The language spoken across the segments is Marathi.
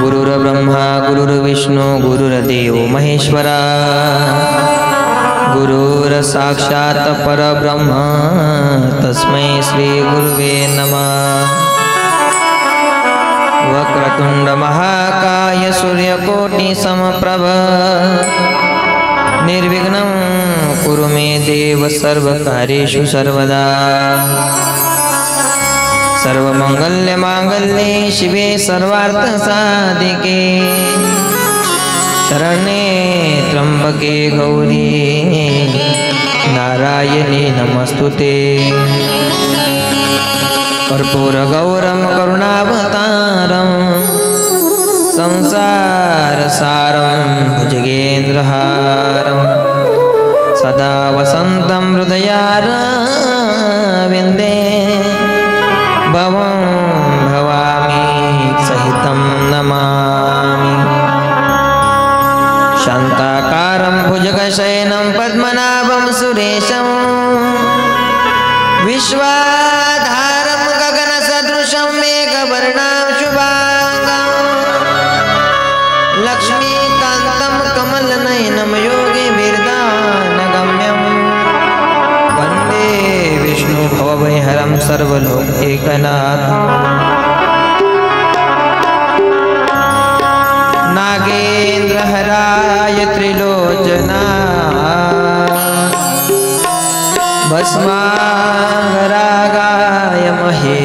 गुरुर्ब्रह्मा गुरुर्विष्णु गुरुर्देव महेश्वरा गुरुर्साक्षात् परब्रह्म तस्मै श्री गुरुवे नमः। वक्रतुंड महाकाय सूर्यकोटि समप्रभ निर्विघ्नं कुरु मे देव सर्वकार्येषु सर्वदा। सर्वमंगल्य मांगल्ये शिवे सर्वार्थ साधिके शरण्ये त्र्यंबके गौरी नारायणी नमस्तुते। कर्पूर गौरम करुणावतारम संसार सारम भुजगेन्द्रहारम सदा वसंतं हृदयारविन्दे भवं भवामि सहितं नमामि। शान्ताकारं भुजगशयनं पद्मनाभं सुरेशं विश्वाधारं गगनसदृशं मेघवर्णां शुभांगं लक्ष्मीकान्तं कमलनयनं योगिभिर्दानगम्यं वन्दे विष्णु भवभयहरं सर्वलोकैकनाथं। नागेन्द्रहराय त्रिलोचनाय भस्मांगरागाय महेश्वराय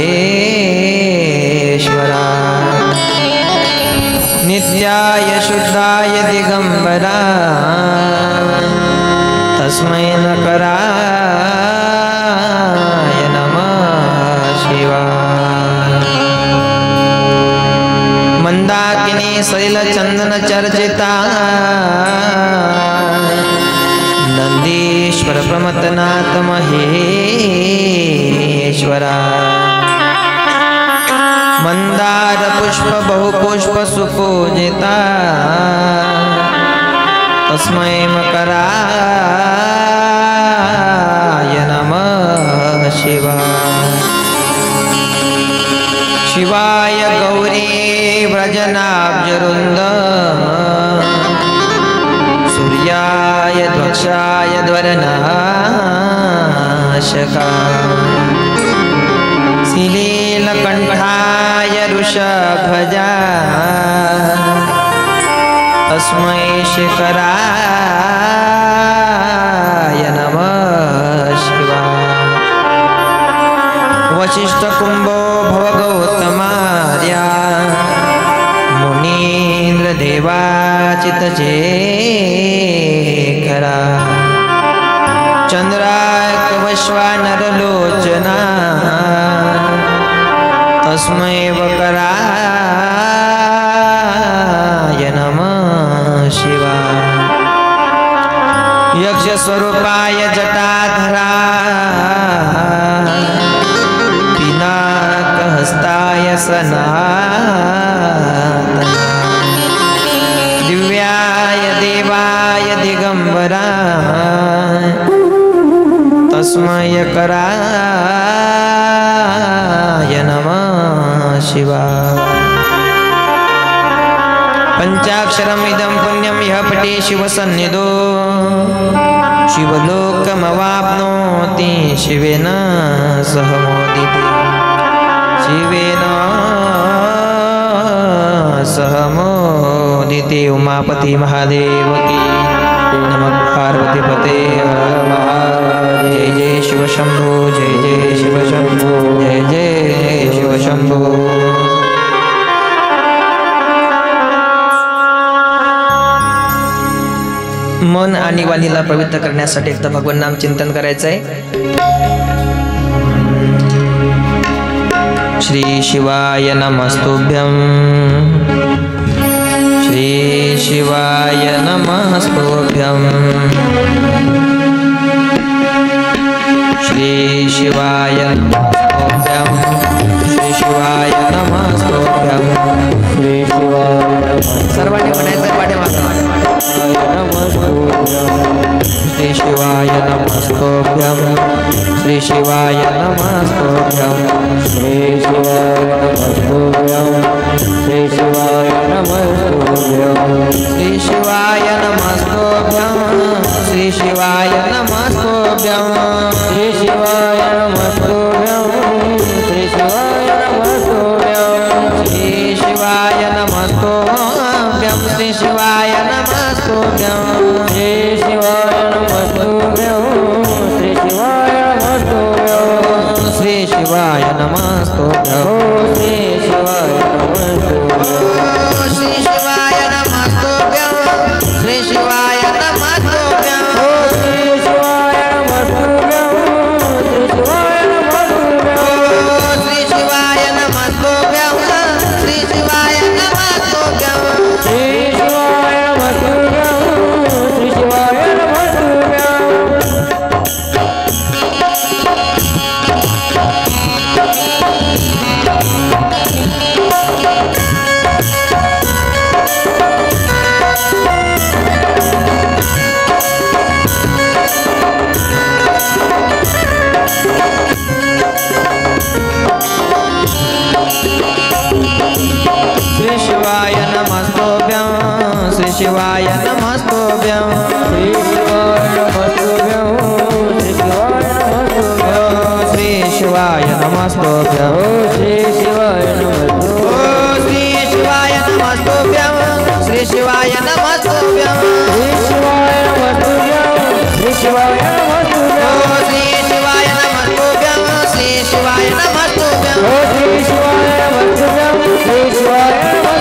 नित्याय शुद्धाय दिगंबराय तस्मै नकराय नमः शिवाय। मंदाकिनी सलिलचंदन चर्चिता नंदीश्वर प्रमथनाथ महेश्वरा मंदार पुष्प बहुपुष्प सुपूजिता तस्मै मकराय नमः शिवाय। शिवाय गौरी व्रजनाब्जरुंद सूर्याय ध्वक्षाय ध्वरनाशकाय श्रीलीलकण्ठाय वृषभजाय तस्मै शिखराय नमः शिवाय। वसिष्ठकुम्भो भवगौतमार्या मुनीन्द्रदेवाचितचेखरा चन्द्रार्कवश्वानरलोचना तस्मै वकराय नमः शिवाय। यक्षस्वरूपाय जटाधराय पिनाकहस्ताय सनातनाय दिव्याय देवाय दिगंबराय तस्मै कराय नमः शिवाय। पंचाक्षरम् इदं पुण्यं यः पठे शिवसन्निधौ शिवलोकमवाप्नोति शिवेन सह मोदिते शिवेन सह मोदिते। उमापति महादेव की नमः। पार्वतीपते जय जय शिव शंभो जय जय शिव शंभो जय जय शिव शंभो। मन आणि वाणीला पवित्र करण्यासाठी एकदा भगवान नाम चिंतन करायचं आहे। श्री शिवाय नमस्तुभ्यं श्री शिवाय नमस्तुभ्यं श्री शिवाय नमस्तुभ्यं श्री शिवाय नमस्तुभ्यं श्री शिवाय सर्वांनी म्हणायचं पाठीमागे श्री शिवाय नमस्तुभ्यं श्री शिवाय नमस्तुभ्यं श्री शिवाय नमस्तुभ्यं श्री शिवाय नमस्तुभ्यं शिवाय नमस्तुभ्यं श्री शिवाय नमस्तुभ्यं श्री शिवाय नमस्तुभ्यं श्री शिवाय नमस्तुभ्यं श्री शिवाय नमस्तुभ्यं श्री शिवाय नमस्तुभ्यं श्री शिवाय नमस्तुभ्यं श्री शिवाय नमस्तुभ्यं श्री शिवाय नमस्तुभ्यं श्री शिवाय नमस्तुभ्यं श्री शिवाय नमस्तुभ्यं श्री शिवाय नमस्तुभ्यं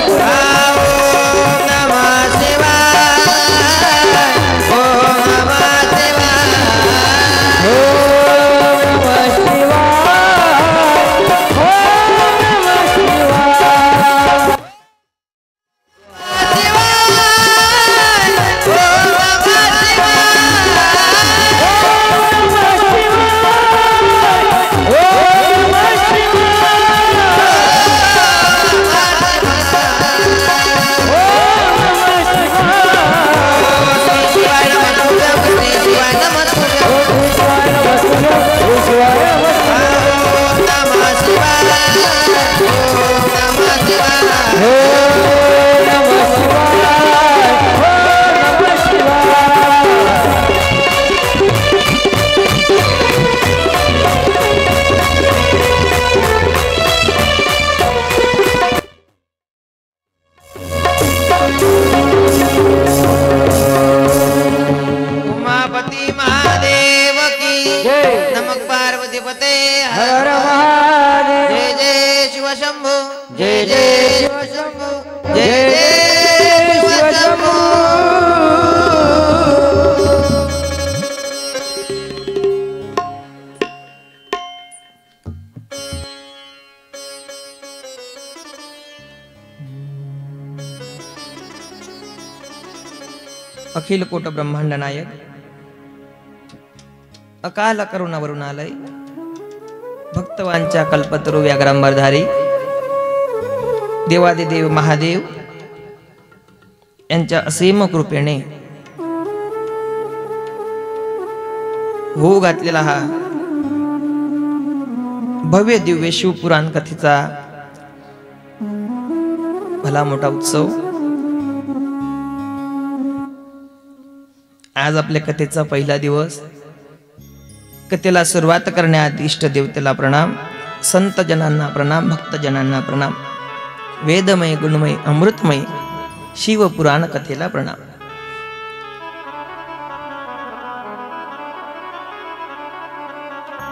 अखिल कोट ब्रह्मांड नायक अकाल करुणावरून आलय भक्तवांच्या कल्पतरू व्याघ्रांबरधारी देवादिदेव महादेव यांच्या असीम कृपेने होऊ घातलेला हा भव्य दिव्य शिवपुराण कथेचा भला मोठा उत्सव आज आपल्या कथेचा पहिला दिवस. कथेला सुरुवात करण्याआधी इष्ट देवतेला प्रणाम, संत जनांना प्रणाम, भक्त जनांना प्रणाम, वेदमय गुणमय अमृतमय शिवपुराण कथेला प्रणाम.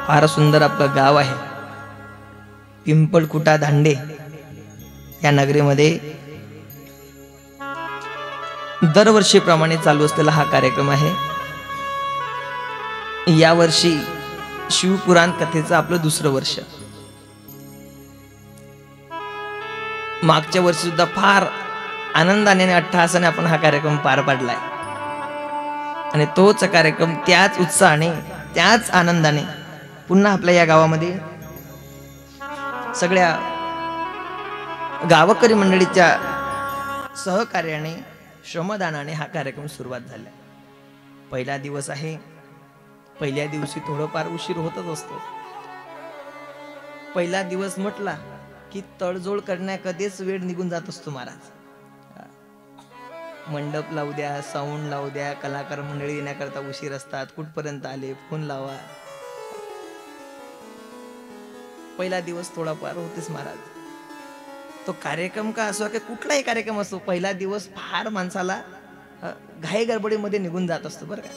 फार सुंदर आपलं गाव आहे पिंपळकुटा दांडे या नगरीमध्ये दरवर्षीप्रमाणे चालू असलेला हा कार्यक्रम आहे. या वर्षी शिवपुराण कथेचं आपलं दुसरं वर्ष. मागच्या वर्षी सुद्धा फार आनंदाने आणि अट्टहासाने आपण हा कार्यक्रम पार पाडलाय आणि तोच कार्यक्रम त्याच उत्साहाने त्याच आनंदाने पुन्हा आपल्या या गावामध्ये सगळ्या गावकरी मंडळीच्या सहकार्याने श्रमदानाने हा कार्यक्रम सुरुवात झाला. पहिला दिवस आहे. पहिल्या दिवशी थोडंफार उशीर होतच असतो. पहिला दिवस म्हटला की तडजोड करण्याकधीच वेळ निघून जात असतो महाराज. मंडप लावू द्या, साऊंड लावू द्या, कलाकार मंडळी येण्याकरता उशीर असतात, कुठपर्यंत आले, फोन लावा. पहिला दिवस थोडाफार होतेच महाराज. तो कार्यक्रम का असो की कुठलाही कार्यक्रम असो, पहिला दिवस फार माणसाला घाई गडबडीमध्ये निघून जात असतो बरं का.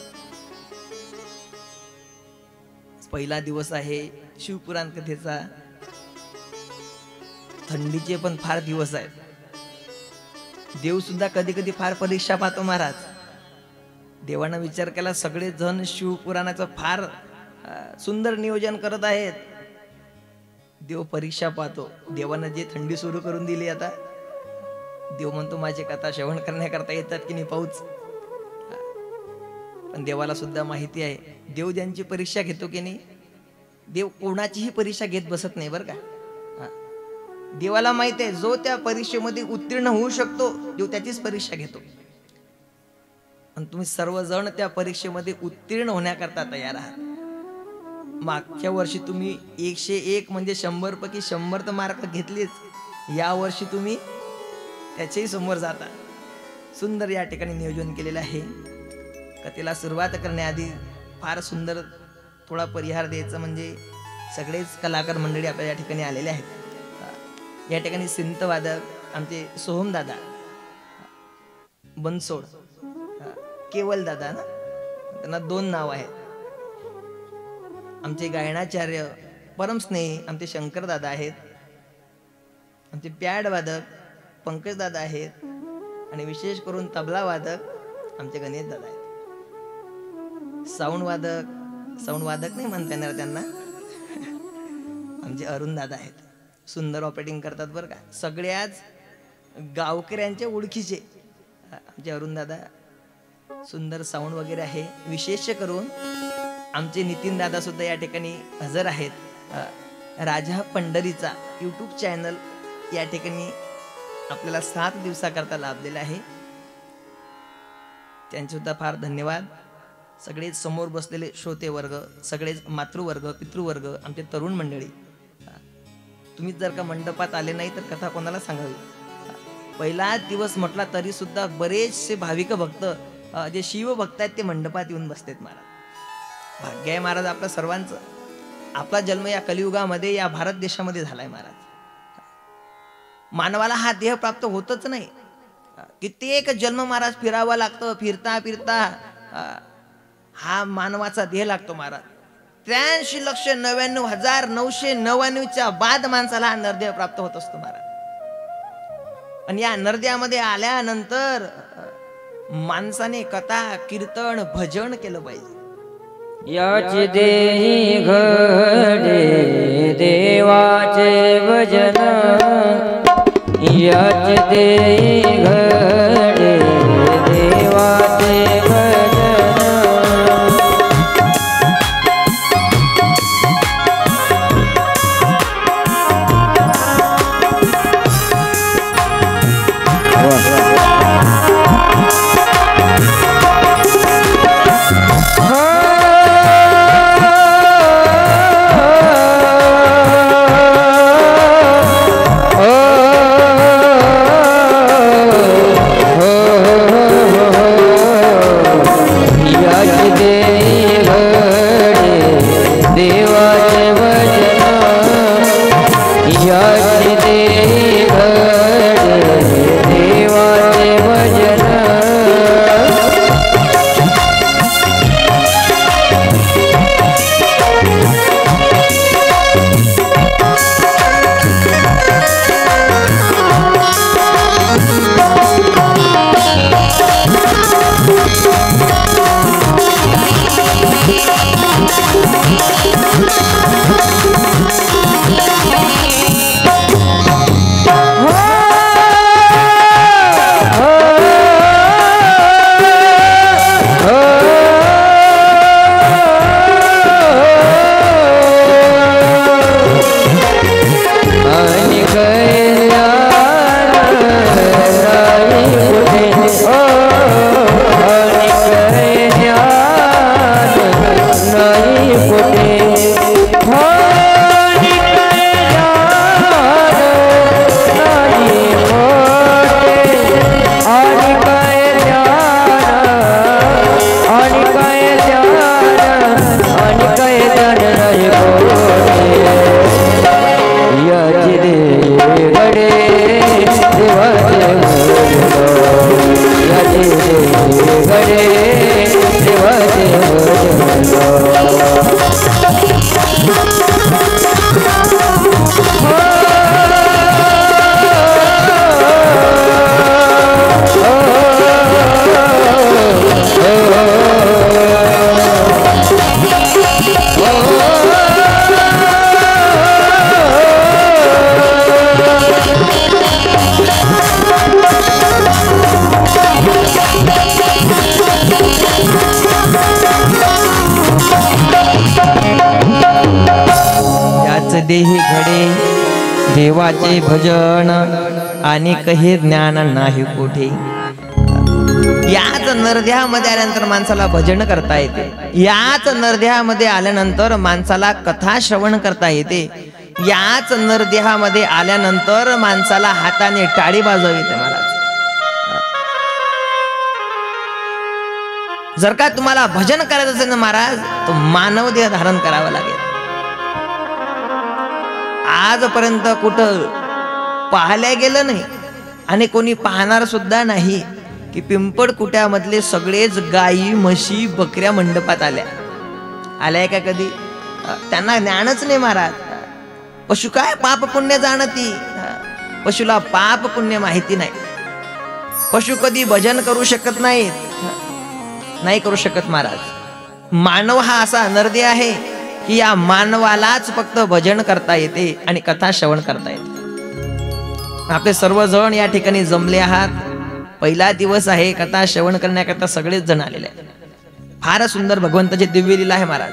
पहिला दिवस आहे शिवपुराण कथेचा. थंडीचे पण फार दिवस आहेत. देव सुद्धा कधी कधी फार परीक्षा पाहतो महाराज. देवानं विचार केला सगळे जण शिवपुराणाचं फार सुंदर नियोजन करत आहेत. देव परीक्षा पाहतो. देवानं जे थंडी सुरू करून दिली आता, देव म्हणतो माझी कथा श्रवण करण्याकरता येतात की नाही पाहूच. पण देवाला सुद्धा माहिती आहे देव ज्यांची परीक्षा घेतो की नाही, देव कोणाचीही परीक्षा घेत बसत नाही बरं का. देवाला माहित आहे जो त्या परीक्षेमध्ये उत्तीर्ण होऊ शकतो देव त्याचीच परीक्षा घेतो. आणि तुम्ही सर्वजण त्या परीक्षेमध्ये उत्तीर्ण होण्याकरता तयार आहात. मागच्या वर्षी तुम्ही 101 म्हणजे 100 पैकी 100 तर मार्क घेतलेच. या वर्षी तुम्ही त्याच्याही समोर जाता. सुंदर या ठिकाणी नियोजन केलेलं आहे. कथेला सुरुवात करण्याआधी फार सुंदर थोडा परिहार द्यायचा म्हणजे सगळेच कलाकार मंडळी आपल्या या ठिकाणी आलेले आहेत. या ठिकाणी सिंत वादक आमचे सोहम दादा बनसोड, केवल दादा ना, त्यांना 2 नाव आहेत. आमचे गायनाचार्य परमस्नेही आमचे शंकर दादा आहेत. आमचे प्याड वादक पंकज दादा आहेत आणि विशेष करून तबला वादक आमचे गणेश दादा आहेत. साऊंड वादक नाही म्हणता येणार त्यांना, आमचे अरुण दादा आहेत. सुंदर ऑपरेटिंग करतात बरं का, सगळ्याच गावकऱ्यांच्या ओळखीचे आमचे अरुण दादा. सुंदर साऊंड वगैरे आहे. विशेष करून आमचे नितीन दादा सुद्धा या ठिकाणी हजर आहेत. राजा पंढरीचा यूट्यूब चॅनल या ठिकाणी आपल्याला 7 दिवसाकरता लाभलेला आहे. त्यांचे सुद्धा फार धन्यवाद. सगळेच समोर बसलेले श्रोते वर्ग, सगळेच मातृवर्ग, पितृवर्ग, आमचे तरुण मंडळी, तुम्ही जर का मंडपात आले नाही तर कथा कोणाला सांगावी. पहिला दिवस म्हटला तरी सुद्धा बरेचसे भाविक भक्त जे शिवभक्त आहेत ते मंडपात येऊन बसतात. महाराज भाग्य आहे महाराज आपलं सर्वांचं. आपला जन्म या कलियुगामध्ये या भारत देशामध्ये झालाय महाराज. मानवाला हा देह प्राप्त होतच नाही. कित्येक जन्म महाराज फिरावा लागतं. फिरता फिरता हा मानवाचा देह लागतो महाराज. 83,99,999च्या बाद माणसाला हा नरदेह प्राप्त होत असतो महाराज. आणि या नरदेहामध्ये आल्यानंतर माणसाने कथा कीर्तन भजन केलं पाहिजे. याचे देही घडे देवाचे भजन, याचे देही घडे देवाचे भजन. देही घडे देवाचे भजन आणि काही ज्ञान नाही कुठे. याच नरदेहामध्ये आल्यानंतर माणसाला भजन करता येते. याच नरदेहामध्ये आल्यानंतर माणसाला कथा श्रवण करता येते. याच नरदेहामध्ये आल्यानंतर माणसाला हाताने टाळी वाजवावी येते महाराज. जर का तुम्हाला भजन करायचं असेल ना महाराज, तो मानव देह धारण करावा लागेल. आजपर्यंत कुठं पाहायला गेलं नाही आणि कोणी पाहणार सुद्धा नाही की पिंपळ कुट्यामधले सगळेच गायी म्हशी बकऱ्या मंडपात आल्या का कधी? त्यांना ज्ञानच नाही महाराज. पशु काय पाप पुण्य जाणती, पशुला पाप पुण्य माहिती नाही. पशु कधी भजन करू शकत नाही करू शकत महाराज. मानव हा असा नरदे आहे की या मानवालाच फक्त भजन करता येते आणि कथा श्रवण करता येते. आपले सर्वजण या ठिकाणी जमले आहात. पहिला दिवस आहे, कथा श्रवण करण्याकरता सगळेच जण आलेले आहेत. फार सुंदर भगवंताची दिव्य लीला आहे महाराज.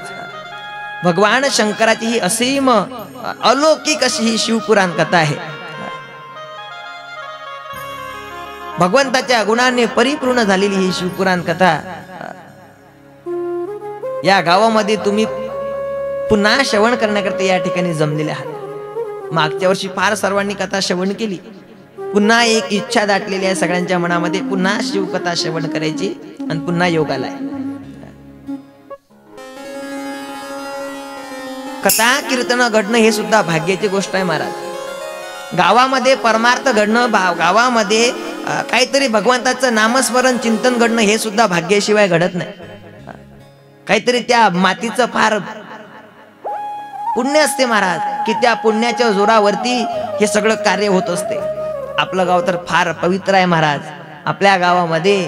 भगवान शंकराची ही असीम अलौकिक अशी ही शिवपुराण कथा आहे. भगवंताच्या गुणांनी परिपूर्ण झालेली ही शिवपुराण कथा या गावामध्ये तुम्ही पुन्हा श्रवण करण्याकरता या ठिकाणी जमलेले आहात. मागच्या वर्षी फार सर्वांनी कथा श्रवण केली. पुन्हा एक इच्छा दाटलेली आहे सगळ्यांच्या मनामध्ये, पुन्हा शिवकथा श्रवण करायची आणि पुन्हा योग आलाय. कथा कीर्तन घडणं हे सुद्धा भाग्याची गोष्ट आहे महाराज. गावामध्ये परमार्थ घडणं, गावामध्ये काहीतरी भगवंताचं नामस्मरण चिंतन घडणं हे सुद्धा भाग्याशिवाय घडत नाही. काहीतरी त्या मातीचं फार पुण्य असते महाराज, की त्या पुण्याच्या जोरावरती हे सगळं कार्य होत असते. आपलं गाव तर फार पवित्र आहे महाराज. आपल्या गावामध्ये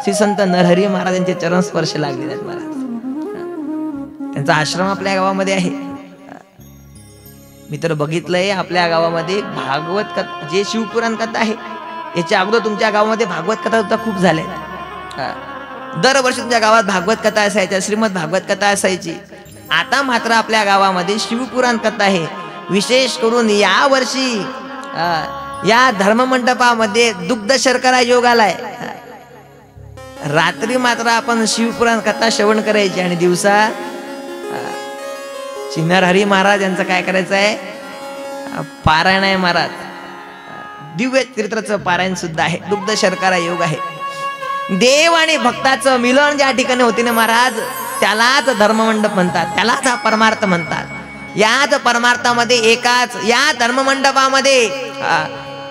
श्री संत नरहरी महाराजांचे चरण स्पर्श लागलेले आहेत महाराज. त्यांचा आश्रम आपल्या गावामध्ये आहे. मी तर बघितलंय आपल्या गावामध्ये भागवत कथा, जे शिवपुराण कथा आहे याच्या अगोदर तुमच्या गावामध्ये भागवत कथा सुद्धा खूप झाल्या. दरवर्षी तुमच्या गावात भागवत कथा असायच्या, श्रीमद भागवत कथा असायची. आता मात्र आपल्या गावामध्ये शिवपुराण कथा आहे. विशेष करून या वर्षी या धर्ममंडपामध्ये दुग्ध शर्करा योग आलाय. रात्री मात्र आपण शिवपुराण कथा श्रवण करायची आणि दिवसा नरहरी महाराज यांचं काय करायचं आहे, पारायण आहे महाराज. दिव्य चरित्राचं पारायण सुद्धा आहे. दुग्ध शर्करा योग आहे. देव आणि भक्ताचं मिलन ज्या ठिकाणी होते ना महाराज, त्यालाच धर्ममंडप म्हणतात, त्यालाच हा परमार्थ म्हणतात. याच परमार्थामध्ये या धर्ममंडपामध्ये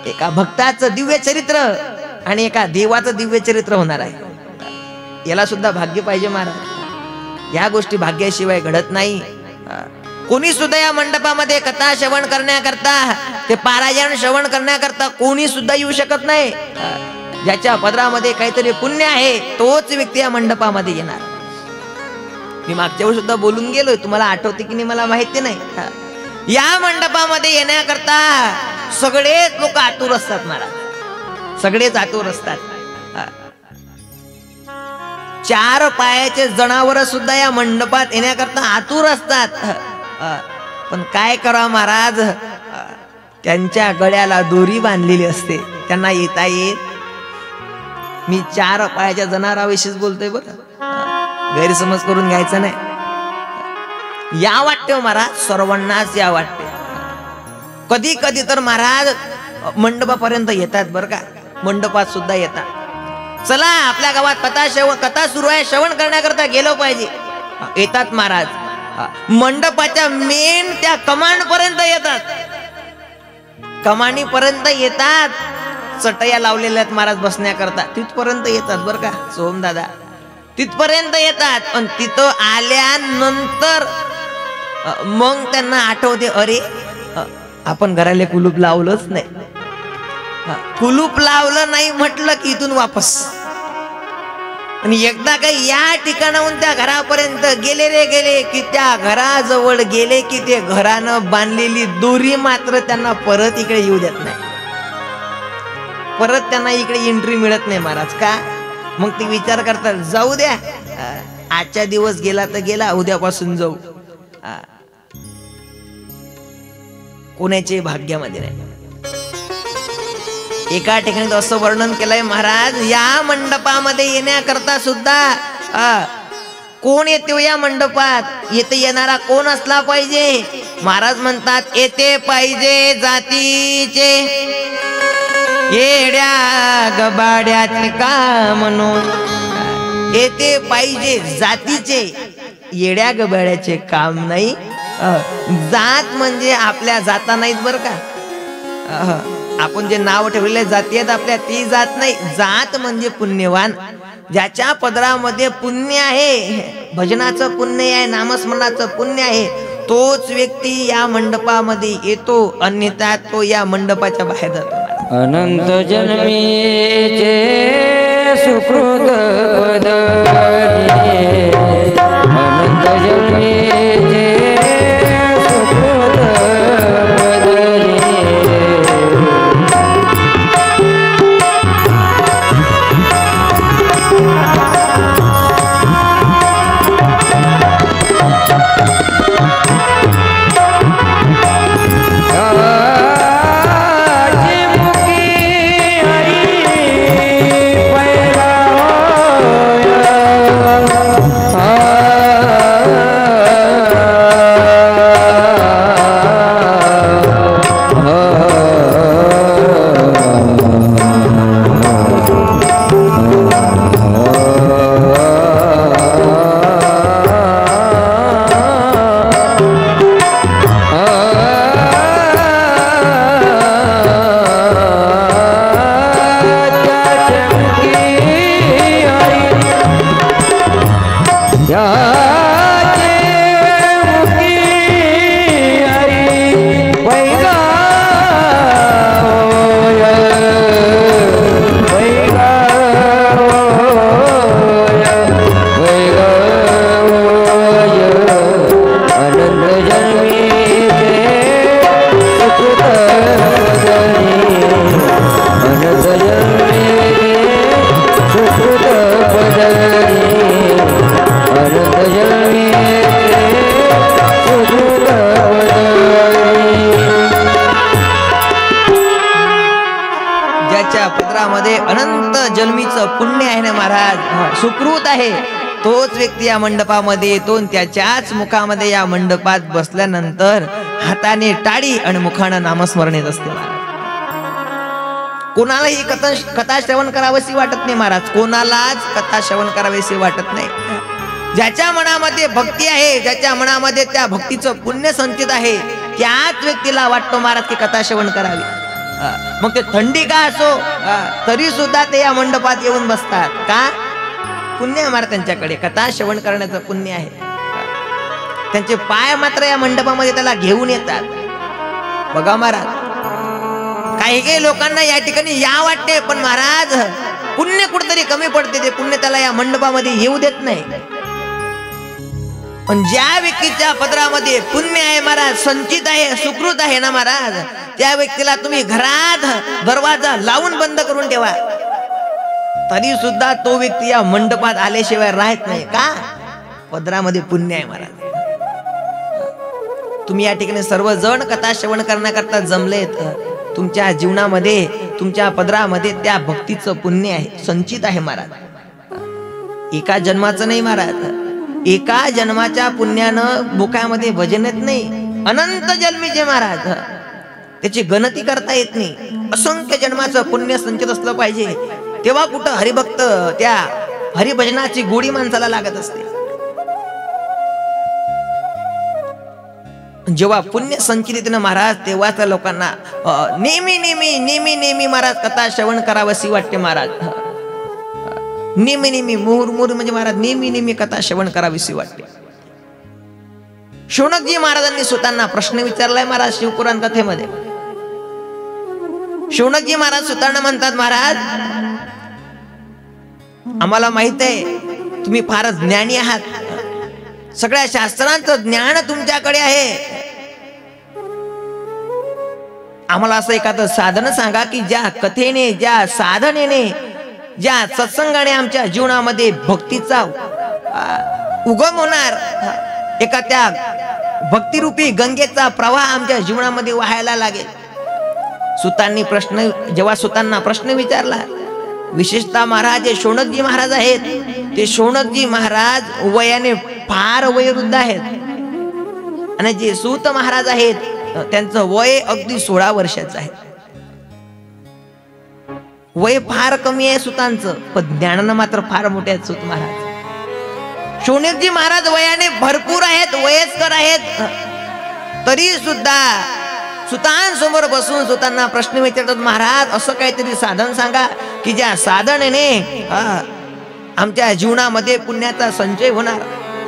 एका भक्ताचं दिव्य चरित्र आणि एका देवाचं दिव्य चरित्र होणार आहे. याला सुद्धा भाग्य पाहिजे महाराज. या गोष्टी भाग्याशिवाय घडत नाही. कोणी सुद्धा या मंडपामध्ये कथा श्रवण करण्याकरता, ते पारायण श्रवण करण्याकरता कोणी सुद्धा येऊ शकत नाही. ज्याच्या पदरामध्ये काहीतरी पुण्य आहे तोच व्यक्ती या मंडपामध्ये येणार. मी मागच्या वेळी सुद्धा बोलून गेलोय, तुम्हाला आठवते की नाही मला माहिती नाही. या मंडपामध्ये येण्याकरता सगळेच लोक आतुर असतात महाराज, सगळेच आतुर असतात. 4 पायाचे जनावर सुद्धा या मंडपात येण्याकरता आतुर असतात. पण काय करा महाराज, त्यांच्या गळ्याला दोरी बांधलेली असते, त्यांना येता येत. मी 4 पायाच्या जनावरांविषयीच बोलतोय बरं, गैरसमज करून घ्यायचा नाही. या वाटते महाराज, सर्वांनाच या वाटते. कधी कधी तर महाराज मंडपापर्यंत येतात बरं का, मंडपात सुद्धा येतात. चला आपल्या गावात कथा सुरू आहे, श्रवण करण्याकरता गेलो पाहिजे. येतात महाराज. मंडपाच्या मेन त्या कमांडपर्यंत येतात, कमानीपर्यंत येतात. चटया लावलेल्या आहेत महाराज बसण्याकरता, तिथपर्यंत येतात बरं का सोमदादा, तिथपर्यंत येतात. पण तिथं आल्यानंतर मग त्यांना आठवते, अरे आपण घराला कुलूप लावलंच नाही. कुलूप लावलं नाही म्हटलं की इथून वापस. आणि एकदा काही या ठिकाणाहून त्या घरापर्यंत गेले की त्या घराजवळ गेले की ते घरानं बांधलेली दोरी मात्र त्यांना परत इकडे येऊ देत नाही. परत त्यांना इकडे एंट्री मिळत नाही महाराज. का? मग ते विचार करतात, जाऊ द्या, आजच्या दिवस गेला तर गेला, उद्यापासून जाऊ. कोणाचे भाग्यामध्ये नाही. एका ठिकाणी असं वर्णन केलंय महाराज, या मंडपामध्ये येण्याकरता सुद्धा कोण येतो या मंडपात, येथे येणारा कोण असला पाहिजे. महाराज म्हणतात, येते पाहिजे जातीचे येड्या गबाड्यात का म्हणून, येते पाहिजे जातीचे, येड्या गबाळ्याचे काम नाही। जात म्हणजे आपल्या जाता नाहीत बर का, आपण जे नाव ठेवलेले जाती आहेत आपल्या, ती जात नाही। जात म्हणजे पुण्यवान, ज्याच्या पदरामध्ये पुण्य आहे, भजनाचं पुण्य आहे, नामस्मरणाचं पुण्य आहे, तोच व्यक्ती या मंडपामध्ये येतो, अन्यथा तो या मंडपाच्या बाहेर जातो। अनंत जन्मीचे सुकृत पदरी, अनंत जन्मीचे सुकृत पदरी, अनंत जन्मीचं पुण्य आहे ना महाराज, सुकृत आहे, तोच व्यक्ती या मंडपामध्ये येतो। त्याच्याच मुखामध्ये या मंडपात बसल्यानंतर हाताने टाळी आणि मुखाने नामस्मरण येत असते। कोणालाही कथा श्रवण करावीशी वाटत नाही महाराज, कोणालाच कथा श्रवण करावीशी वाटत नाही। ज्याच्या मनामध्ये भक्ती आहे, ज्याच्या मनामध्ये त्या भक्तीचं पुण्य संचित आहे, त्याच व्यक्तीला वाटतो महाराज की कथा श्रवण करावी। मग ते थंडी का असो, तरी सुद्धा ते या मंडपात येऊन बसतात। का? पुण्य आहे महाराज त्यांच्याकडे, कथा श्रवण करण्याचं पुण्य आहे। त्यांचे पाय मात्र या मंडपामध्ये त्याला घेऊन येतात। बघा महाराज, काही लोकांना या ठिकाणी या वाटते, पण महाराज पुण्य कुठेतरी कमी पडते, ते पुण्य त्याला या मंडपामध्ये येऊ देत नाही। पण ज्या व्यक्तीच्या पदरामध्ये पुण्य आहे महाराज, संचित आहे, सुकृत आहे ना महाराज, त्या व्यक्तीला तुम्ही घरात दरवाजा लावून बंद करून ठेवा, तरी सुद्धा तो व्यक्ती या मंडपात आल्याशिवाय राहत नाही। का? पदरामध्ये पुण्य आहे महाराज। तुम्ही या ठिकाणी सर्वजण कथा श्रवण करण्याकरता जमलेत, तुमच्या जीवनामध्ये, तुमच्या पदरामध्ये त्या भक्तीचं पुण्य आहे, संचित आहे महाराज। एका जन्माचं नाही महाराज, एका जन्माच्या पुण्यानं मुखामध्ये भजन येत नाही, अनंत जन्मीचे महाराज, त्याची गणती करता येत नाही। असंख्य जन्माचं पुण्य संचित असलं पाहिजे, तेव्हा कुठं हरिभक्त त्या हरिभजनाची गोडी माणसाला लागत असते। जेव्हा पुण्य संचित येते ना महाराज, तेव्हा त्या लोकांना नेहमी नेहमी नेहमी नेहमी महाराज कथा श्रवण करावीशी वाटते महाराज। नेहमी नेहमी मुहुर्मुहुर म्हणजे महाराज नेहमी नेहमी कथा श्रवण करावीशी वाटते। शौनकजी महाराजांनी स्वतःना प्रश्न विचारलाय महाराज शिवपुराण कथेमध्ये। शौनकजी महाराज स्वतःना म्हणतात, महाराज आम्हाला माहित आहे तुम्ही फारच ज्ञानी आहात, सगळ्या शास्त्रांचं ज्ञान तुमच्याकडे आहे, आम्हाला असं एखादं साधन सांगा की ज्या कथेने, ज्या साधनेने, ज्या सत्संगाने आमच्या जीवनामध्ये भक्तीचा उगम होणार, एका त्या भक्तिरूपी गंगेचा प्रवाह आमच्या जीवनामध्ये वाहायला लागेल। सुतांनी प्रश्न, जेव्हा सुतांना प्रश्न विचारला, विशेषतः महाराज जे शौनकजी महाराज आहेत, ते शौनकजी महाराज वयाने फार वयोवृद्ध आहेत, आणि जे सूत महाराज आहेत त्यांचं वय अगदी 16 वर्षाचं आहे। वय फार कमी आहे सुतांचं, पण ज्ञानानं मात्र फार मोठे आहेत सूत महाराज। शौनकजी महाराज वयाने भरपूर आहेत, वयस्कर आहेत, तरी सुद्धा सुतांसमोर बसून सुतांना प्रश्न विचारतात, महाराज असं काहीतरी साधन सांगा की ज्या साधनेने आमच्या जीवनामध्ये पुण्याचा संचय होणार,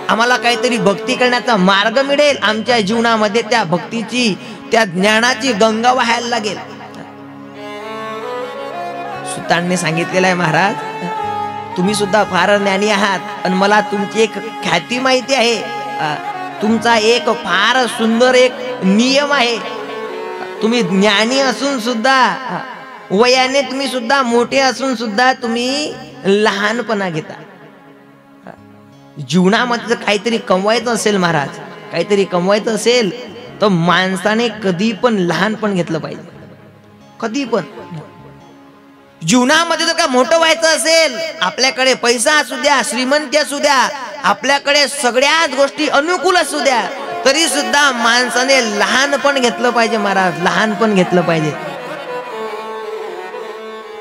आम्हाला काहीतरी भक्ती करण्याचा मार्ग मिळेल, आमच्या जीवनामध्ये त्या भक्तीची त्या ज्ञानाची गंगा वाहायला लागेल. सुतांनी सांगितलेलं आहे, महाराज तुम्ही सुद्धा फार ज्ञानी आहात, पण मला तुमची एक ख्याती माहिती आहे. तुमचा एक फार सुंदर एक नियम आहे. तुम्ही ज्ञानी असून सुद्धा, वयाने तुम्ही सुद्धा मोठे असून सुद्धा तुम्ही लहानपणा घेता. जीवनामध्ये जर काहीतरी कमवायचं असेल महाराज, काहीतरी कमवायचं असेल तर माणसाने कधी पण लहानपण घेतलं पाहिजे. कधी पण जीवनामध्ये जर का मोठं व्हायचं असेल, आपल्याकडे पैसा असू द्या, श्रीमंती असू द्या, आपल्याकडे सगळ्याच गोष्टी अनुकूल असू द्या, तरी सुद्धा माणसाने लहानपण घेतलं पाहिजे महाराज, लहानपण घेतलं पाहिजे.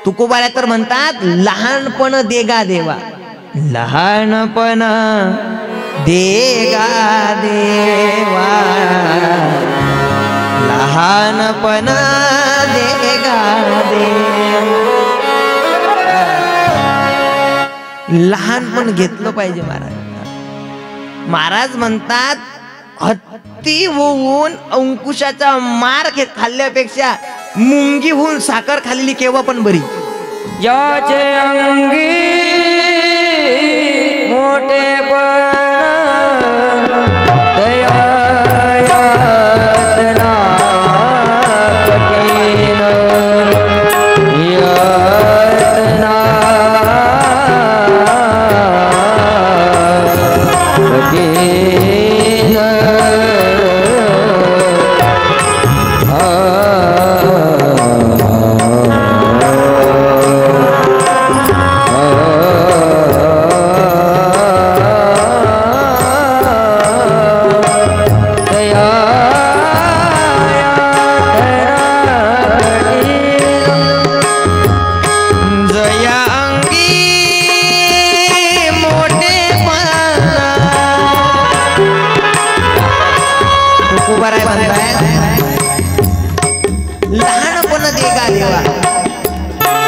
तुकोबाऱ्या तर म्हणतात, लहानपण देगा देवा, लहानपण देगा देवा, लहानपण देगा देवा. लहानपण घेतलं पाहिजे महाराज. महाराज म्हणतात, हत्ती होऊन अंकुशाचा मार खाल्ल्यापेक्षा मुंगी होऊन साखर खाल्लेली केव्हा पण बरी. ज्याचे अंगी मोठेपण तया यातना कठीण, यातना कठीण. लहानपण देगा देवा,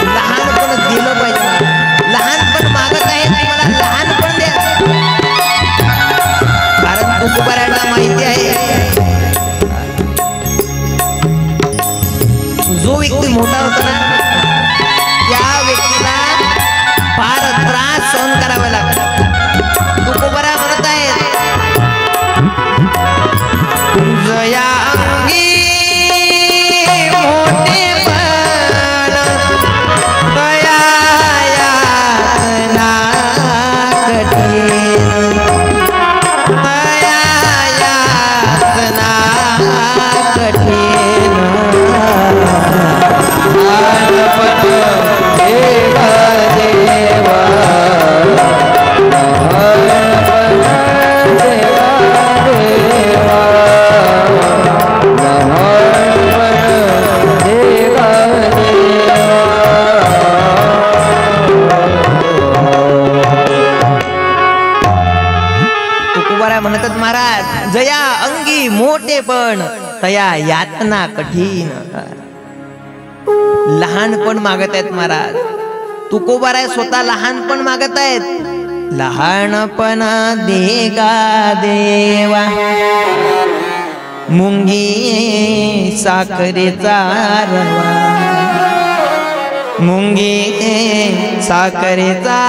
लहानपण दिलं पाहिजे. लहानपण मागत आहे, मला लहानपण द्या. कारण तुकोबाऱ्यांना माहिती आहे, जो व्यक्ती मोठा होता ना, त्या व्यक्तीला फार त्रास सहन करावा लागतो. तुकोबाऱ्या म्हणत आहेत, जया अंगी मोठेपण तया यातना कठीण, तया यातना कठीण. लहानपण देगा देवा, लहानपण देगा देवा, लहानपण देगा देवा. तुकोबाऱ्या म्हणतात, महाराज जया अंगी मोठेपण तया यातना कठीण. लहानपण मागत आहेत महाराज. तुकोबाऱ्या स्वतः लहानपण मागत आहेत. लहानपण देगा देवा, मुंगी साखरेचा रवा, मुंगी साखरेचा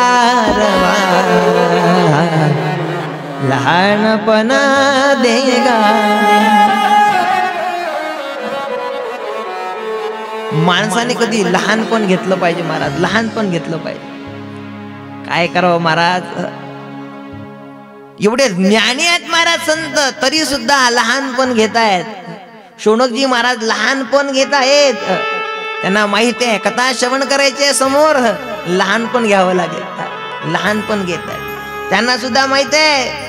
रवा, लहानपण देगा. माणसाने कधी लहानपण घेतलं पाहिजे महाराज, लहानपण घेतलं पाहिजे. काय करावं महाराज, एवढे ज्ञानी आहेत महाराज संत, तरी सुद्धा लहानपण घेत आहेत. शौनकजी महाराज लहानपण घेत आहेत. त्यांना माहिती आहे कथा श्रवण करायचे समोर लहानपण घ्यावं लागेल. लहानपण घेत आहेत. त्यांना सुद्धा माहिती आहे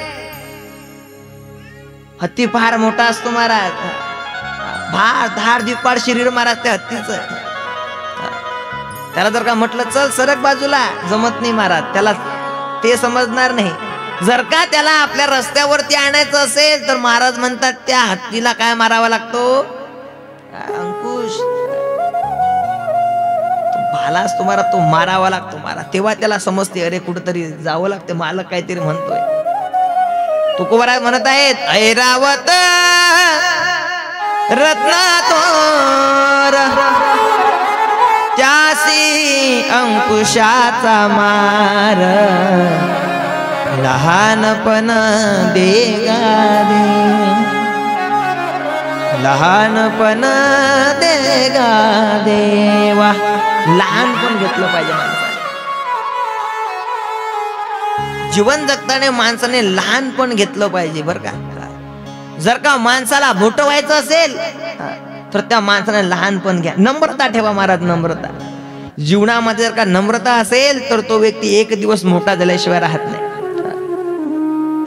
हत्ती फार मोठा असतो महाराज, फार धार दिपाड शरीर महाराज त्या हत्तीचं. त्याला जर का म्हटलं चल सरक बाजूला, जमत नाही महाराज, त्याला ते समजणार नाही. जर का त्याला आपल्या रस्त्यावरती आणायचं असेल तर महाराज म्हणतात त्या हत्तीला काय मारावा लागतो? अंकुश, भालाच तुम्हाला तो मारावा लागतो. तेव्हा त्याला समजते अरे कुठंतरी जावं लागतं, मालक काहीतरी म्हणतोय. तुकोबाराय म्हणत आहेत, ऐरावत रत्नातोर त्यासी अंकुशाचा मार लहानपण देगा दे, लहानपण देगा देवा. लहानपण घेतलं पाहिजे माणसाने. जीवन जगताना माणसाने लहानपण घेतलं पाहिजे बरं का. जर का माणसाला मोठं व्हायचं असेल तर त्या माणसाने लहानपण घ्या. नम्रता ठेवा महाराज, नम्रता. जीवनामध्ये जर का नम्रता असेल तर तो व्यक्ती एक दिवस मोठा झाल्याशिवाय राहत नाही.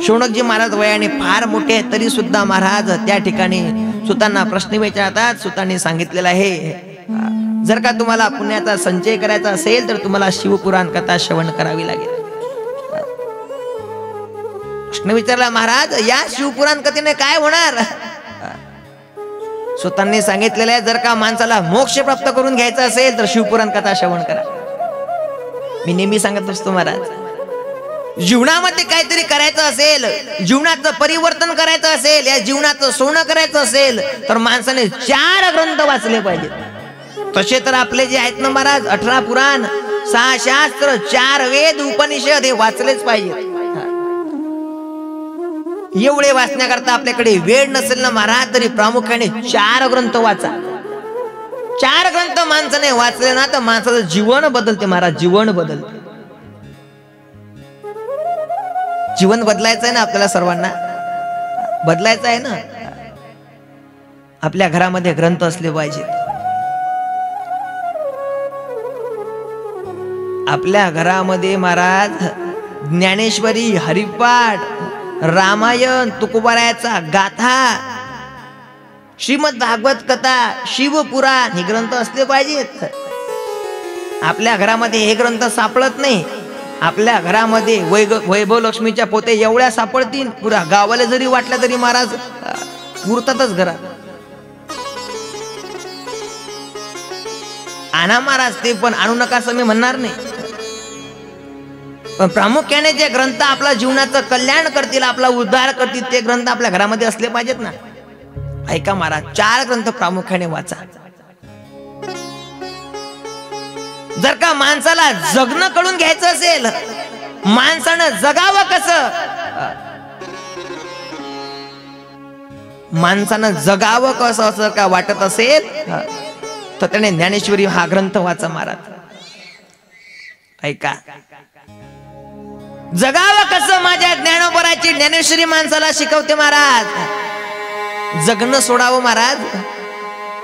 शौनकजी महाराज वयाने फार मोठे आहेत तरी सुद्धा महाराज त्या ठिकाणी सुतांना प्रश्न विचारतात. सुतांनी सांगितलेलं आहे, जर का तुम्हाला पुण्याचा संचय करायचा असेल तर तुम्हाला शिवपुराण कथा श्रवण करावी लागेल. प्रश्न विचारला, महाराज या शिवपुराण कथेने काय होणार? सुतांनी सांगितलेलं आहे, जर का माणसाला मोक्ष प्राप्त करून घ्यायचा असेल तर शिवपुराण कथा श्रवण करा. मी नेहमी सांगत असतो महाराज, जीवनामध्ये काहीतरी करायचं असेल, जीवनाचं परिवर्तन करायचं असेल, या जीवनाचं सोनं करायचं असेल तर माणसाने 4 ग्रंथ वाचले पाहिजेत. तसे तर आपले जे आहेत ना महाराज, 18 पुराण, 6 शास्त्र, 4 वेद, उपनिषद हे वाचलेच पाहिजे. एवढे वाचण्याकरता आपल्याकडे वेळ नसेल ना महाराज तरी प्रामुख्याने 4 ग्रंथ वाचा. 4 ग्रंथ माणसाने वाचले ना तर माणसाचं जीवन बदलते महाराज, जीवन बदलते. जीवन बदलायचं आहे ना आपल्याला, सर्वांना बदलायचं आहे ना. आपल्या घरामध्ये ग्रंथ असले पाहिजेत. आपल्या घरामध्ये महाराज ज्ञानेश्वरी, हरिपाठ, रामायण, तुकोबारायाचा गाथा, श्रीमद भागवत कथा, शिवपुराण हे ग्रंथ असले पाहिजेत. आपल्या घरामध्ये हे ग्रंथ सापडत नाही. आपल्या घरामध्ये वैभव लक्ष्मीच्या पोते एवढ्या सापडतील, पुरा गावाला जरी वाटलं तरी महाराज पुरतातच घरात. आणा महाराज, ते पण आणू नका असं मी म्हणणार नाही, पण प्रामुख्याने जे ग्रंथ आपल्या जीवनाचं कल्याण करतील, आपला उद्धार करतील, ते ग्रंथ आपल्या घरामध्ये असले पाहिजेत ना. ऐका महाराज, 4 ग्रंथ प्रामुख्याने वाचा. जर का माणसाला जगणं कळून घ्यायचं असेल, माणसानं जगावं कसं, माणसानं जगावं कसं असं का वाटत असेल तर त्याने ज्ञानेश्वरी हा ग्रंथ वाचा महाराज. ऐका, जगावं कसं माझ्या ज्ञानोबराची ज्ञानेश्वरी माणसाला शिकवते महाराज. जगणं सोडावं महाराज.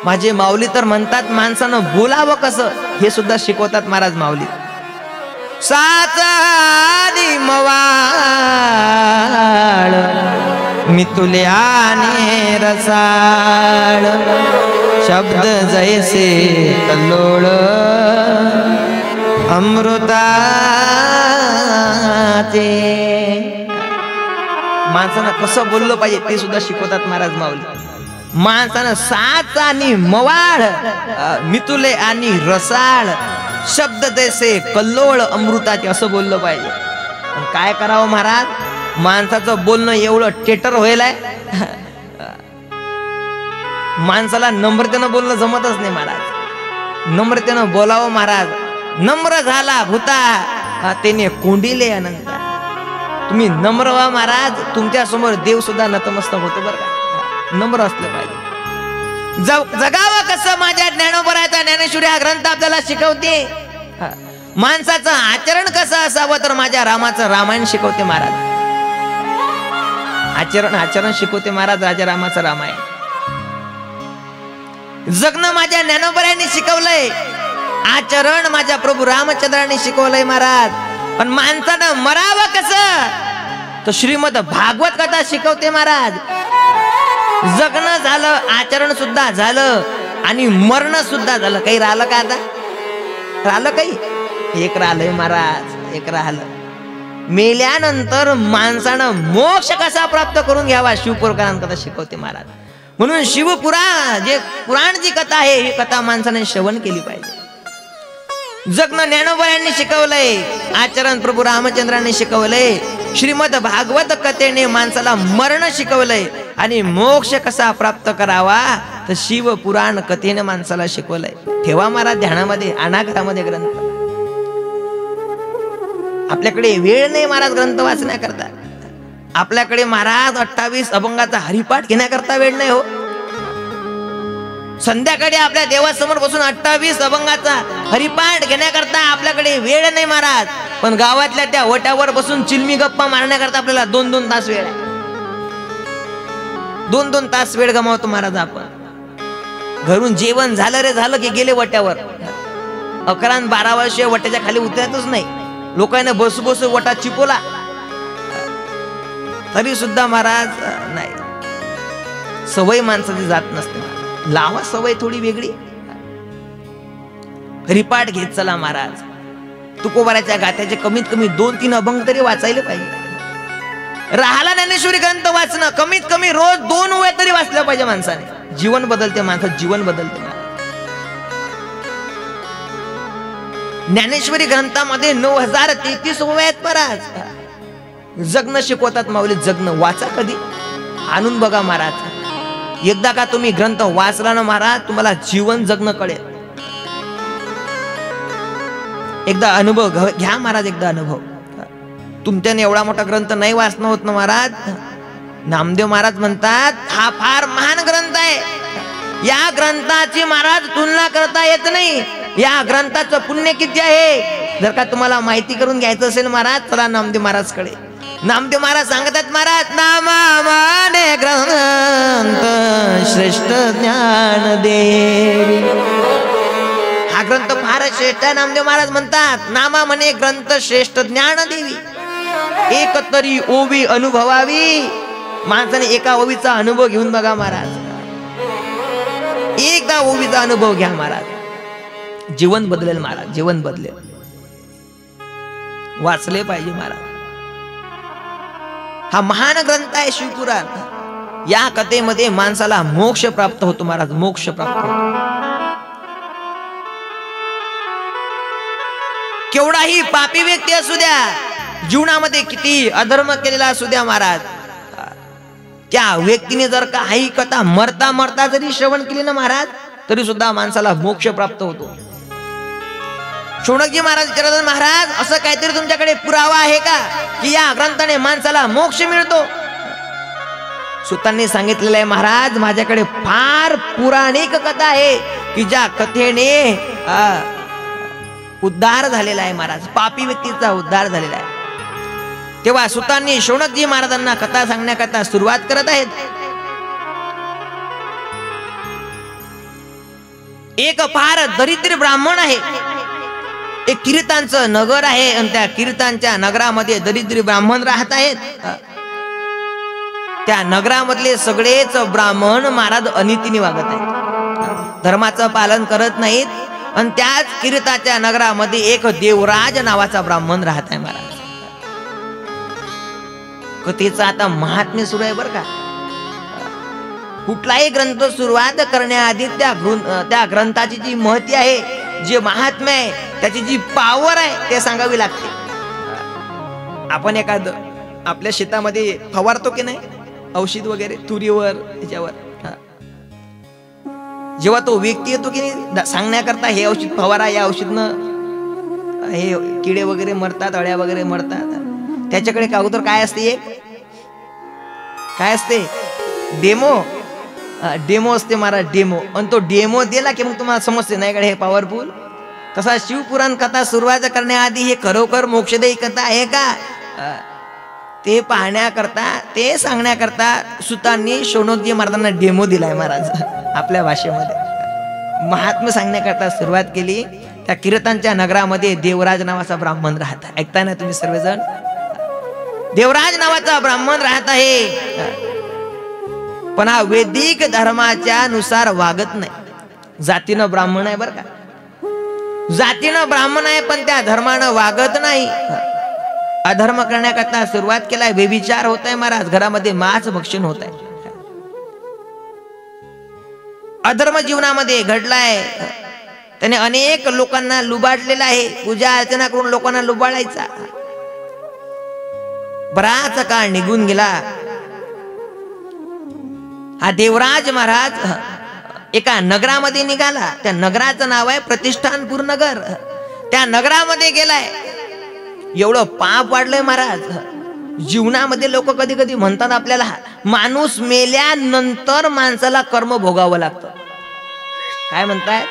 माझे माऊली तर म्हणतात माणसानं बोलावं कसं हे सुद्धा शिकवतात महाराज माऊली. साचानी मवाळ मी तुले आने रसाळ, शब्द जैसे कल्लोळ अमृताचे. माणसानं कसं बोललं पाहिजे ते सुद्धा शिकवतात महाराज माऊली. माणसानं साच आणि मवाळ, मितुले आणि रसाळ, शब्द जैसे कल्लोळ अमृताचे असं बोललं पाहिजे. काय करावं महाराज, माणसाचं बोलणं एवढं टेटर व्हायलाय, माणसाला नम्रतेनं बोलणं जमतच नाही महाराज. नम्रतेनं बोलावं महाराज. नम्र झाला भूता त्याने कोंडिले अनंत. तुम्ही नम्र व्हा महाराज, तुमच्या समोर देव सुद्धा नतमस्तक होतो बरं का. नम्र असलं पाहिजे. जगावं कसं माझ्या ज्ञानोबराचा ज्ञानेश्वरी हा ग्रंथ आपल्याला शिकवते. माणसाचं आचरण कसं असावं तर माझ्या रामाचं रामायण शिकवते महाराज. आचरण शिकवते महाराज राजा रामाचं रामायण. जगणं माझ्या ज्ञानोबरायांनी शिकवलंय, आचरण माझ्या प्रभू रामचंद्रांनी शिकवलंय महाराज. पण माणसानं मरावं कसं तर श्रीमद भागवत कथा शिकवते महाराज. जगणं झालं, आचरण सुद्धा झालं आणि मरण सुद्धा झालं. काही राहिलं का आता? राहिलं काही? एक राहिलंय महाराज, एक राहिलं. मेल्यानंतर माणसानं मोक्ष कसा प्राप्त करून घ्यावा शिवपुराण कथा शिकवते महाराज. म्हणून शिवपुराण जे पुराण जी कथा आहे ही कथा माणसाने श्रवण केली पाहिजे. जगन ज्ञानोबा यांनी शिकवलंय, आचरण प्रभू रामचंद्रांनी शिकवलंय, श्रीमद भागवत कथेने माणसाला मरण शिकवलंय आणि मोक्ष कसा प्राप्त करावा तर शिवपुराण कथेने माणसाला शिकवलंय. ठेवा महाराज ध्यानामध्ये, आणा घरामध्ये ग्रंथ. आपल्याकडे वेळ नाही महाराज ग्रंथ वाचण्याकरता. आपल्याकडे महाराज 28 अभंगाचा हरिपाठ घेण्याकरता वेळ नाही हो. संध्याकाळी आपल्या देवासमोर बसून 28 अभंगाचा हरिपाठ घेण्याकरता आपल्याकडे वेळ नाही महाराज. पण गावातल्या त्या ओट्यावर बसून चिलमी गप्पा मारण्याकरता आपल्याला 2-2 तास वेळ आहे. 2-2 तास वेळ गमावतो महाराज आपण. घरून जेवण झालं रे झालं की गेले वट्यावर. 11-12 वर्ष वट्याच्या खाली उतरतच नाही. लोकांना बसू बसू वटा चिपोला तरी सुद्धा महाराज नाही. सवय माणसाची जात नसते. लावा सवय थोडी वेगळी. हरिपाठ घेत चला महाराज. तुकोबाराच्या गाथ्याचे कमीत कमी 2-3 अभंग तरी वाचायला पाहिजे. राहाला ज्ञानेश्वरी ग्रंथ वाचणं कमीत कमी रोज 2 ओव्या तरी वाचल्या पाहिजे माणसाने. जीवन बदलते माणसाचं, जीवन बदलते. ज्ञानेश्वरी ग्रंथामध्ये 9033 ओव्या आहेत महाराज. जगणं शिकवतात माऊली. जगणं वाचा कधी, आणून बघा महाराज. एकदा का तुम्ही ग्रंथ वाचला ना महाराज तुम्हाला जीवन जगणं कळेल. एकदा अनुभव घ्या महाराज, एकदा अनुभव. तुमच्याने एवढा मोठा ग्रंथ नाही वाचणं होत ना महाराज. नामदेव महाराज म्हणतात हा फार महान ग्रंथ आहे. या ग्रंथाची महाराज तुलना करता येत नाही. या ग्रंथाचं पुण्य किती आहे जर का तुम्हाला माहिती करून घ्यायचं असेल महाराज चला नामदेव महाराज कडे. नामदेव महाराज सांगतात महाराज नामाने ग्रंथ श्रेष्ठ ज्ञान देवी. हा ग्रंथ फार श्रेष्ठ आहे. नामदेव महाराज म्हणतात नामा म्हणे ग्रंथ श्रेष्ठ ज्ञान देवी. एक तरी ओवी अनुभवावी. माणसाने एका ओवीचा अनुभव घेऊन बघा महाराज. एकदा ओवीचा अनुभव घ्या महाराज. जीवन बदलेल महाराज, जीवन बदलेल. वाचले पाहिजे महाराज. हा महान ग्रंथ आहे शिवपुराण. या कथेमध्ये माणसाला मोक्ष प्राप्त होतो महाराज, मोक्ष प्राप्त होतो. केवढाही पापी व्यक्ती असू द्या, जीवनामध्ये किती अधर्म केलेला असू द्या महाराज, त्या व्यक्तीने जर का ही कथा मरता मरता जरी श्रवण केली ना महाराज तरी सुद्धा माणसाला मोक्ष प्राप्त होतो. शौनकजी महाराज विचारतात महाराज असं काहीतरी तुमच्याकडे पुरावा आहे का की या ग्रंथाने माणसाला मोक्ष मिळतो. सुतांनी सांगितलेलं आहे महाराज माझ्याकडे फार पुराणिक कथा आहे की ज्या कथेने उद्धार झालेला आहे महाराज. पापी व्यक्तीचा उद्धार झालेला आहे. तेव्हा सुतांनी शौनकजी महाराजांना कथा सांगण्याकरता सुरुवात करत आहेत. एक फार दरिद्र ब्राह्मण आहे. एक कीर्तांचं नगर आहे आणि त्या कीर्तांच्या नगरामध्ये दरिद्री ब्राह्मण राहत आहेत. त्या नगरामधले सगळेच ब्राह्मण महाराज अनितीने वागत आहेत, धर्माचं पालन करत नाहीत. आणि त्याच कीर्ताच्या नगरामध्ये एक देवराज नावाचा ब्राह्मण राहत आहे महाराज. कथेचा आता महात्म्य सुरू आहे बरं का. कुठलाही ग्रंथ सुरुवात करण्याआधी त्या ग्रंथाची जी महती आहे, जे महात्म्य आहे, त्याची जी पावर आहे ते सांगावी लागते. आपण एखाद आपल्या शेतामध्ये फवारतो की नाही औषध वगैरे तुरीवर त्याच्यावर, जेव्हा तो व्यक्ती येतो की नाही सांगण्याकरता हे औषध फवारा, या औषधनं हे किडे वगैरे मरतात, अळ्या वगैरे मरतात, त्याच्याकडे अगोदर काय असते, एक काय असते डेमो असते महाराज, डेमो. आणि तो डेमो दिला की मग तुम्हाला समजते नाही का हे पॉवरफुल. तसा शिवपुराण कथा सुरुवात करण्याआधी हे खरोखर मोक्षदायी कथा आहे का ते पाहण्याकरता, ते सांगण्याकरता सुतांनी शौनकजी महाराजांना डेमो दिलाय महाराज. आपल्या भाषेमध्ये महात्म्य सांगण्याकरता सुरुवात केली. त्या कीर्तनच्या नगरामध्ये देवराज नावाचा ब्राह्मण राहत आहे. ऐकताय ना तुम्ही सर्वजण, देवराज नावाचा ब्राह्मण राहत आहे. पण हा वैदिक धर्माच्या नुसार वागत नाही. जातीनं ब्राह्मण आहे बरं का, जातीनं ब्राह्मण आहे पण त्या धर्मानं वागत नाही. अधर्म करण्याकरता सुरुवात केलाय, व्यभिचार होत आहे महाराज, घरामध्ये मांस भक्षण होत आहे, अधर्म जीवनामध्ये घडलाय, त्याने अनेक लोकांना लुबाडलेला आहे, पूजा अर्चना करून लोकांना लुबाडायचा. बराच काळ निघून गेला. हा देवराज महाराज एका नगरामध्ये निघाला. त्या नगराचं नाव आहे प्रतिष्ठानपूर नगर. त्या नगरामध्ये गेलाय. एवढं पाप वाढलंय महाराज. जीवनामध्ये लोक कधी कधी म्हणतात आपल्याला, माणूस मेल्यानंतर माणसाला कर्म भोगावं लागतं. काय म्हणताय?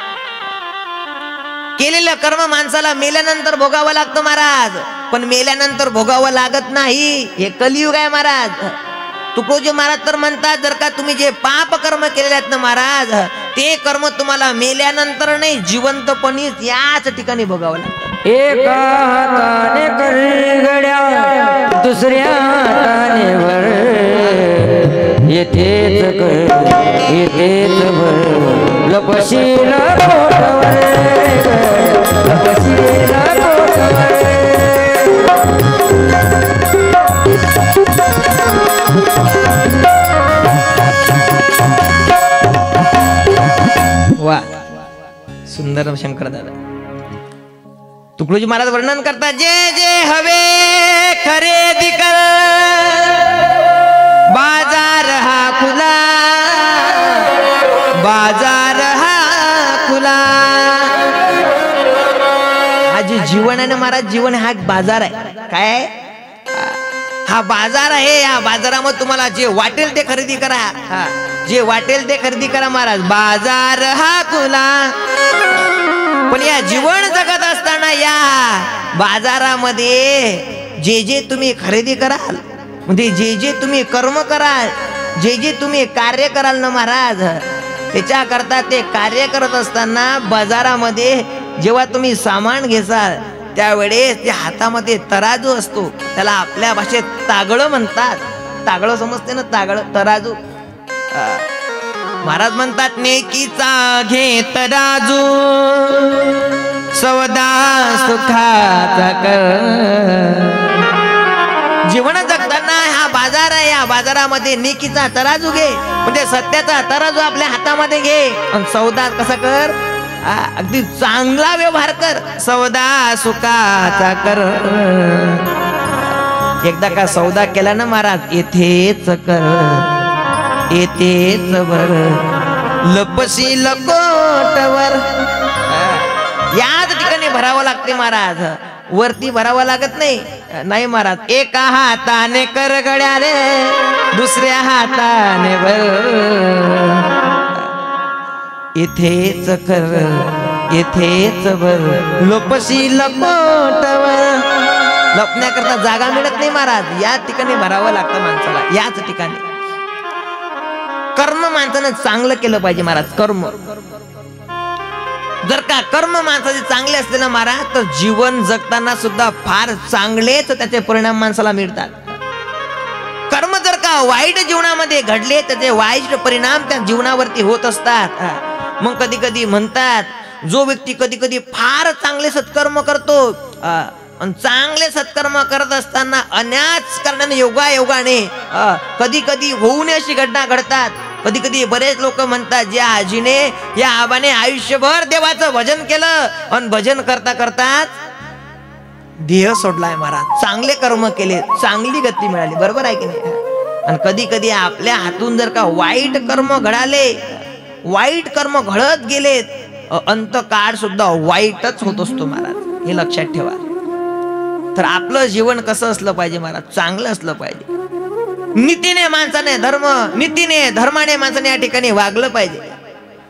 केलेलं कर्म माणसाला मेल्यानंतर भोगावं लागतं महाराज. पण मेल्यानंतर भोगावं लागत नाही. हे कलियुग आहे महाराज. तुकडोजी महाराज तर म्हणतात, जर का तुम्ही जे पाप कर्म केलेले आहेत ना महाराज, ते कर्म तुम्हाला मेल्यानंतर नाही, जिवंतपणीच याच ठिकाणी भोगावं लागतं. एका हाताने करी घड्या, दुसऱ्या हाताने वर, येथेच कर येथेच भर, लपशील कोटवर, लपशील कोटवर. वा, सुंदर शंकर दादा. तुकडोजी महाराज वर्णन करतात, जे जे हवे खरेदी कर, बाजार हा खुला, बाजार हा खुला. हा जे जीवन आहे ना महाराज, जीवन हा एक बाजार आहे. काय? हा बाजार आहे. या बाजारामध्ये तुम्हाला जे वाटेल ते खरेदी करा. जे वाटेल ते खरेदी करा महाराज. बाजार हा खुला. पण या जीवन जगत असताना या बाजारामध्ये जे जे तुम्ही खरेदी कराल, म्हणजे जे जे तुम्ही कर्म कराल, जे जे तुम्ही कार्य कराल ना महाराज, त्याच्याकरता ते कार्य करत असताना बाजारामध्ये जेव्हा तुम्ही सामान घेसाल, त्यावेळेस त्या हातामध्ये तराजू असतो. त्याला आपल्या भाषेत तागळ म्हणतात. तागळ समजते ना? तागळ, तराजू. महाराज म्हणतात, नेकीचा घे तराजू, सौदा सुखाचा कर. जीवन जगताना हा बाजार आहे. या बाजारामध्ये नेकीचा तराजू घे, म्हणजे सत्याचा तराजू आपल्या हातामध्ये घे. आणि सौदा कसा कर? अगदी चांगला व्यवहार कर. सौदा सुखाचा कर. एकदा का सौदा केला ना महाराज, येथेच कर येथेच बर, लपशील कोटवर. याच ठिकाणी भरावं लागते महाराज, वरती भरावं लागत नाही. नाही महाराज, एका हाताने कर गड्या रे, दुसऱ्या हाताने बर, येथेच कर येथेच बर, लपशील कोटवर. लपण्याकरता जागा मिळत नाही महाराज. या ठिकाणी भरावं लागतं माणसाला. याच ठिकाणी कर्म माणसानं चांगलं केलं पाहिजे महाराज. कर्म जर का कर्म माणसाचे चांगले असले ना महाराज, तर जीवन जगताना सुद्धा फार चांगलेच त्याचे परिणाम माणसाला मिळतात. कर्म जर का वाईट जीवनामध्ये घडले, त्याचे वाईट परिणाम त्या जीवनावरती होत असतात. मग कधी कधी म्हणतात, जो व्यक्ती कधी कधी फार चांगले सत्कर्म करतो, चांगले सत्कर्म करत असताना अनाच कारणाने योगायोगाने कधी कधी होऊ नये अशी घटना घडतात. कधी कधी बरेच लोक म्हणतात, ज्या आजीने या आबाने आयुष्यभर देवाचं भजन केलं आणि भजन करता करताच देह सोडलाय महाराज. चांगले कर्म केले, चांगली गती मिळाली. बरोबर आहे की नाही? आणि कधी कधी आपल्या हातून जर का वाईट कर्म घडाले, वाईट कर्म घडत गेलेत, अंतकाळ सुद्धा वाईटच होत असतो महाराज. हे लक्षात ठेवा. तर आपलं जीवन कसं असलं पाहिजे महाराज? चांगलं असलं पाहिजे. नीतीने माणसाने नीतीने धर्माने माणसाने या ठिकाणी वागलं पाहिजे.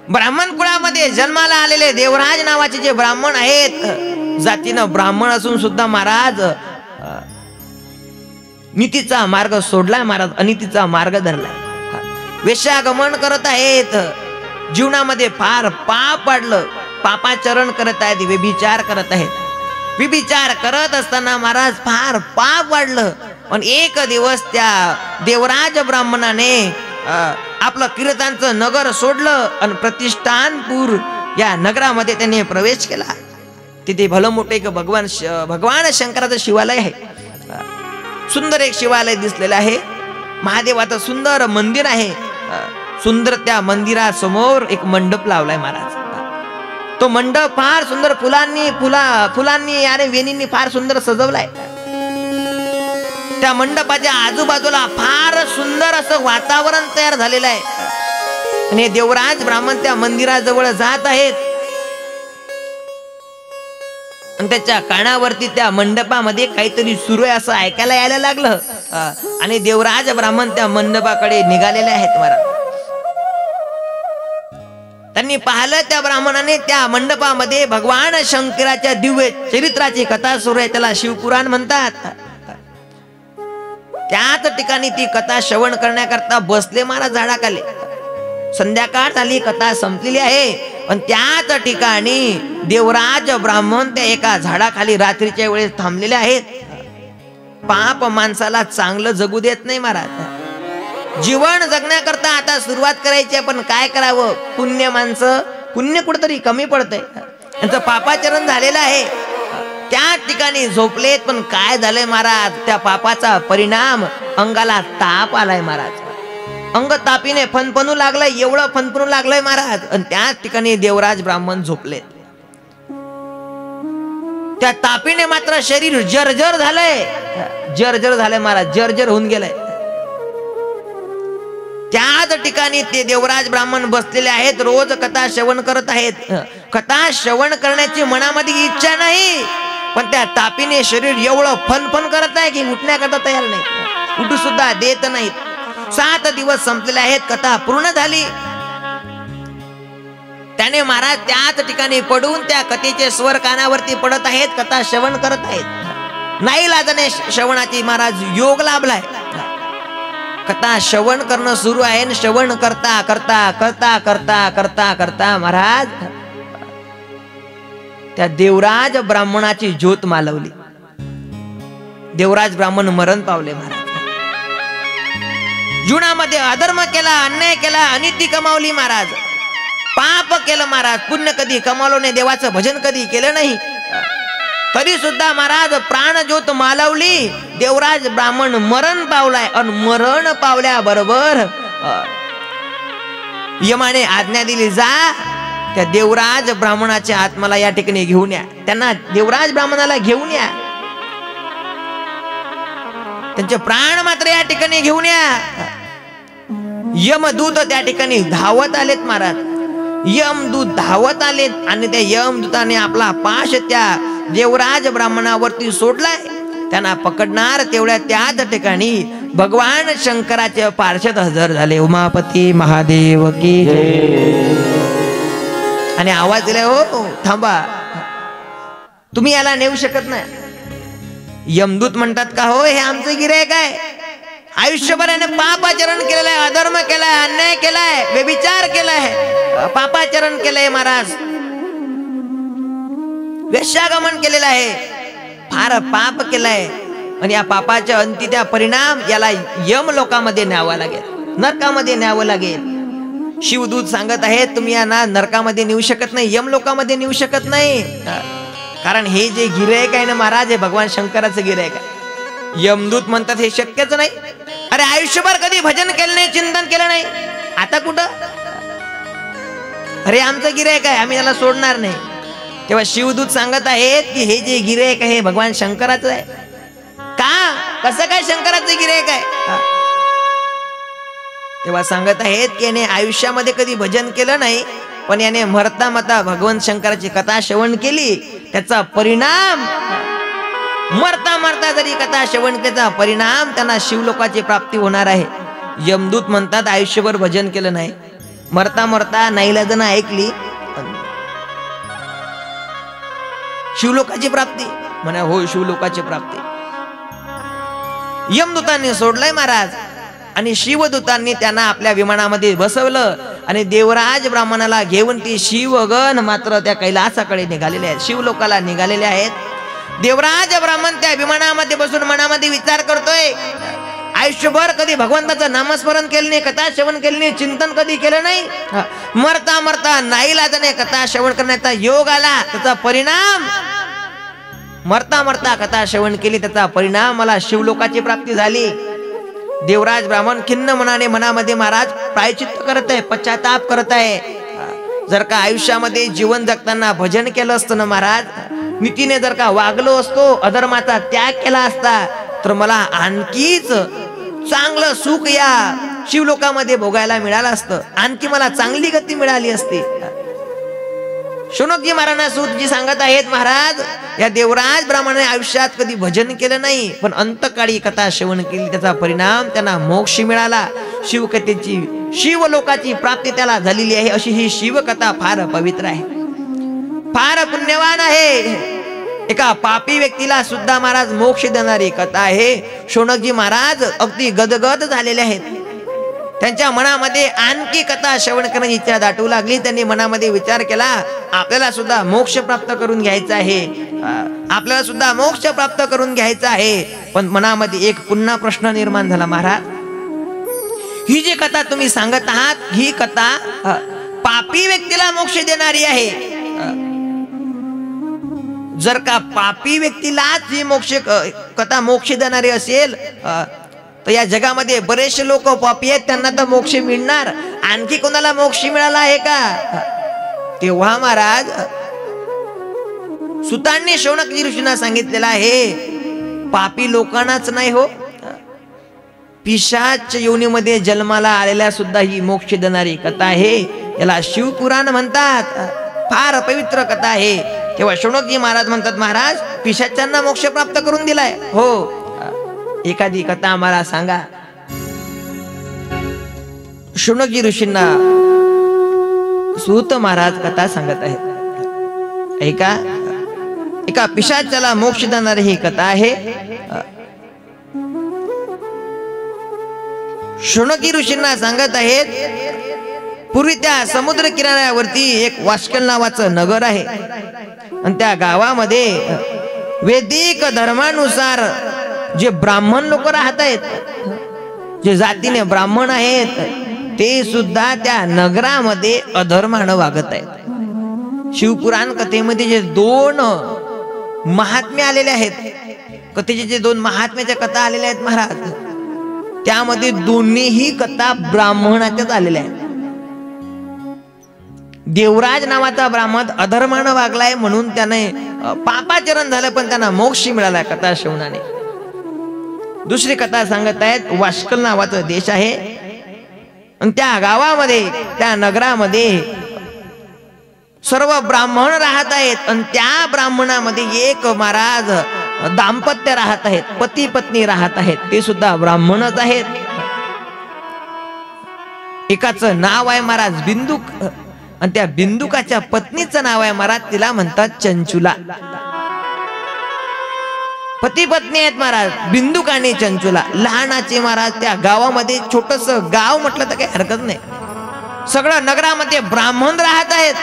ब्राह्मण कुळामध्ये जन्माला आलेले देवराज नावाचे जे ब्राह्मण आहेत, जातीनं ब्राह्मण असून सुद्धा महाराज नीतीचा मार्ग सोडलाय महाराज, अनितीचा मार्ग धरलाय. वेश्यागमन करत आहेत. जीवनामध्ये फार पाप वाढलं. पापाचरण करत आहेत, व्यभिचार करत आहेत. व्यभिचार करत असताना महाराज फार पाप वाढलं. पण एक दिवस त्या देवराज ब्राह्मणाने आपलं कीर्तनाचं नगर सोडलं आणि प्रतिष्ठानपूर या नगरामध्ये त्याने प्रवेश केला. तिथे भलं मोठे एक भगवान शंकराचं शिवालय आहे. सुंदर एक शिवालय दिसलेलं आहे. महादेवाचं सुंदर मंदिर आहे. सुंदर त्या मंदिरासमोर एक मंडप लावलाय महाराज. तो मंडप फार सुंदर फुलांनी आणि वेणींनी फार सुंदर सजवलाय. त्या मंडपाच्या आजूबाजूला फार सुंदर असं वातावरण तयार झालेलं आहे. आणि देवराज ब्राह्मण त्या मंदिराजवळ जात आहेत. आणि त्याच्या कानावरती त्या मंडपामध्ये काहीतरी सुरू आहे असं ऐकायला यायला लागलं. आणि देवराज ब्राह्मण त्या मंडपाकडे निघालेले आहेत महाराज. त्यांनी पाहिलं त्या ब्राह्मणाने त्या मंडपामध्ये भगवान शंकराच्या दिव्य चरित्राची कथा सुरू आहे. त्याला शिवपुराण म्हणतात. त्याच ठिकाणी ती कथा श्रवण करण्याकरता बसले महाराज झाडाखाली. संध्याकाळ झाली, कथा संपलेली आहे. पण त्याच ठिकाणी देवराज ब्राह्मण त्या एका झाडाखाली रात्रीच्या वेळेस थांबलेले आहेत. पाप माणसाला चांगलं जगू देत नाही महाराज. जीवन जगण्याकरता आता सुरुवात करायची आहे, पण काय करावं? पुण्य कुठेतरी कमी पडतंय. त्यांचं पापाचरण झालेलं आहे. त्या ठिकाणी झोपलेत. पण काय झालंय महाराज? त्या पापाचा परिणाम अंगाला ताप आलाय महाराज. अंग तापीने फणफणू लागलंय, एवढं फणफणू लागलंय महाराज. आणि त्याच ठिकाणी देवराज ब्राह्मण झोपलेत. त्या तापीने मात्र शरीर जर्जर झालंय. जर्जर झालंय महाराज, जर्जर होऊन गेलंय. त्याच ठिकाणी ते देवराज ब्राह्मण बसलेले आहेत. रोज कथा श्रवण करत आहेत. कथा श्रवण करण्याची मनामध्ये इच्छा नाही, पण त्या तापीने शरीर एवढं फनफन करत आहे की उठण्याकरता तयार नाही, उठू सुद्धा देत नाहीत. 7 दिवस संपलेले आहेत. कथा पूर्ण झाली. त्याने महाराज त्याच ठिकाणी पडून त्या कथेचे स्वर कानावरती पडत आहेत. कथा श्रवण करत आहेत. नाही लाजणे श्रवणाची महाराज योग लाभलाय. कथा श्रवण करणं सुरू आहे. श्रवण करता करता करता करता करता करता महाराज त्या देवराज ब्राह्मणाची ज्योत मालवली. देवराज ब्राह्मण मरण पावले महाराज. जीवनामध्ये अधर्म केला, अन्याय केला, अनिती कमावली महाराज. पाप केलं महाराज. पुण्य कधी कमावलं नाही. देवाचं भजन कधी केलं नाही. तरी सुद्धा महाराज प्राणज्योत मालवली. देवराज ब्राह्मण मरण पावलाय. आणि मरण पावल्याबरोबर यमाने आज्ञा दिली, जा त्या देवराज ब्राह्मणाच्या आत्माला या ठिकाणी घेऊन या. त्यांना देवराज ब्राह्मणाला घेऊन या. त्यांचे प्राण मात्र या ठिकाणी घेऊन या. यमदूत त्या ठिकाणी धावत आलेत महाराज. यमदूत धावत आलेत आणि त्या यमदूताने आपला पाश त्या देवराज ब्राह्मणावरती सोडलाय. त्यांना पकडणार तेवढ्या त्याच ठिकाणी भगवान शंकराचे पार्षद हजर झाले. उमापती महादेव की जय. आणि आवाज दिलाय, हो थांबा, तुम्ही याला नेऊ शकत नाही. यमदूत म्हणतात, का हो हे आमचं गिऱ्हाईक आहे. आयुष्यभर याने पापाचरण केलेलं आहे, अधर्म केलाय, अन्याय केलाय, व्यभिचार केलाय, पापाचरण केलंय महाराज, वेश्यागमन केलेलं आहे, फार पाप केलंय. आणि या पापाच्या अंती त्या परिणाम याला यम लोकामध्ये न्यावं लागेल, नरकामध्ये न्यावं लागेल. शिवदूत सांगत आहेत, तुम्ही यांना नरकामध्ये नेऊ शकत नाही, यम लोकामध्ये नेऊ शकत नाही. कारण हे जे गिऱ्हाईक आहे ना महाराज, हे भगवान शंकराचं गिऱ्हाईक आहे. यमदूत म्हणतात हे शक्यच नाही. अरे आयुष्यभर कधी भजन केलं नाही, चिंतन केलं नाही, आता कुठं? अरे आमचं गिऱ्हाईक आहे, आम्ही याला सोडणार नाही. तेव्हा शिवदूत सांगत आहेत की हे जे गिऱ्हाईक आहे भगवान शंकराचं आहे. का? कसं काय शंकराचं गिऱ्हाईक आहे? तेव्हा सांगत आहेत की याने आयुष्यामध्ये कधी भजन केलं नाही, पण याने मरता मरता भगवान शंकराची कथा श्रवण केली, त्याचा परिणाम मरता मरता जरी कथा श्रवण केल्याचा परिणाम त्यांना शिवलोकाची प्राप्ती होणार आहे. यमदूत म्हणतात आयुष्यभर भजन केलं नाही, मरता मरता नाईलाजानं ऐकली, शिवलोकाची प्राप्ती. म्हणा हो, शिवलोकाची प्राप्ती. यमदूतांनी सोडलंय महाराज. आणि शिवदूतांनी त्यांना आपल्या विमानामध्ये बसवलं आणि देवराज ब्राह्मणाला घेऊन ती शिवगण मात्र त्या कैलासाकडे निघालेले आहेत, शिवलोकाला निघालेले आहेत. देवराज ब्राह्मण त्या विमानामध्ये बसून मनामध्ये विचार करतोय, आयुष्यभर कधी भगवंताचं नामस्मरण केलं नाही, कथा श्रवण केलं नाही, चिंतन कधी केलं नाही, मरता मरता नाईलाजाने कथा श्रवण करण्याचा योग आला, त्याचा परिणाम मरता मरता कथा श्रवण केली, त्याचा परिणाम मला शिवलोकाची प्राप्ती झाली. देवराज ब्राह्मण खिन्न मनाने मनामध्ये महाराज प्रायचित्त करत आहे, पश्चाताप करत आहे. जर का आयुष्यामध्ये जीवन जगताना भजन केलं असतं ना महाराज, नीतीने जर का वागलो असतो, अधर्माचा त्याग केला असता, तर मला आणखीच चांगलं सुख या शिवलोकामध्ये भोगायला मिळालं असतं, आणखी मला चांगली गती मिळाली असती. शौनकजी महाराजांना सूतजी सांगत आहेत, महाराज या देवराज ब्राह्मणाने आयुष्यात कधी भजन केलं नाही, पण अंतकाळी कथा श्रवण केली, त्याचा परिणाम त्यांना मोक्ष मिळाला. शिवकथेची शिवलोकाची प्राप्ती त्याला झालेली आहे. अशी ही शिवकथा फार पवित्र आहे, फार पुण्यवान आहे. एका पापी व्यक्तीला सुद्धा महाराज मोक्ष देणारी कथा आहे. शौनकजी महाराज अगदी गदगद झालेले आहेत. त्यांच्या मनामध्ये आणखी कथा श्रवण करण्याची इच्छा दाटू लागली. त्यांनी मनामध्ये विचार केला, आपल्याला सुद्धा मोक्ष प्राप्त करून घ्यायचा आहे, आपल्याला सुद्धा मोक्ष प्राप्त करून घ्यायचा आहे. पण मनामध्ये एक पुन्हा प्रश्न निर्माण झाला, महाराज ही जी कथा तुम्ही सांगत आहात, ही कथा पापी व्यक्तीला मोक्ष देणारी आहे. जर का पापी व्यक्तीलाच ही कथा मोक्ष देणारी असेल, तर या जगामध्ये बरेचसे लोक पापी आहेत, त्यांना तर मोक्ष मिळणार, आणखी कोणाला मोक्ष मिळाला आहे का? तेव्हा महाराज सुतांनी शौनकजी ऋषींना सांगितलेलं आहे, पापी लोकांनाच नाही हो, पिशाच योनीमध्ये जन्माला आलेल्या सुद्धा ही मोक्ष देणारी कथा आहे. याला शिवपुराण म्हणतात, फार पवित्र कथा आहे. तेव्हा शौनकजी महाराज म्हणतात, महाराज पिशाच्यांना मोक्ष प्राप्त करून दिलाय? हो. एखादी कथा आम्हाला सांगा. शौनकजी ऋषींना सूत महाराज कथा सांगत आहेत. एका पिशाच्याला मोक्ष देणारी ही कथा आहे. शौनकी ऋषींना सांगत आहेत, पूर्वी त्या समुद्र किनाऱ्यावरती एक वास्कल नावाचं नगर आहे, आणि त्या गावामध्ये वैदिक धर्मानुसार जे ब्राह्मण लोक राहत आहेत, जे जातीने ब्राह्मण आहेत, ते सुद्धा त्या नगरामध्ये अधर्मानं वागत आहेत. शिवपुराण कथेमध्ये जे दोन महात्म्य आलेले आहेत, कथेचे जे दोन महात्म्याच्या कथा आलेल्या आहेत महाराज, त्यामध्ये दोन्हीही कथा ब्राह्मणाच्याच आलेल्या आहेत. देवराज नावाचा ब्राह्मण अधर्मानं वागलाय म्हणून त्याने पापाचरण झालं, पण त्यांना मोक्ष मिळाला कथा श्रवणाने. दुसरी कथा सांगत आहेत, वास्कल नावाचा देश आहे, आणि त्या गावामध्ये त्या नगरामध्ये सर्व ब्राह्मण राहत आहेत, आणि त्या ब्राह्मणामध्ये एक महाराज दाम्पत्य राहत आहेत, पती पत्नी राहत आहेत, ते सुद्धा ब्राह्मणच आहेत. एकाचं नाव आहे महाराज बिंदुक, आणि त्या बिंदुकाच्या पत्नीचं नाव आहे महाराज, तिला म्हणतात चंचुला. पती पत्नी आहेत महाराज, बिंदुक आणि चंचुला. लहानाचे महाराज त्या गावामध्ये, छोटस गाव म्हटलं तर काही हरकत नाही, सगळं नगरामध्ये ब्राह्मण राहत आहेत,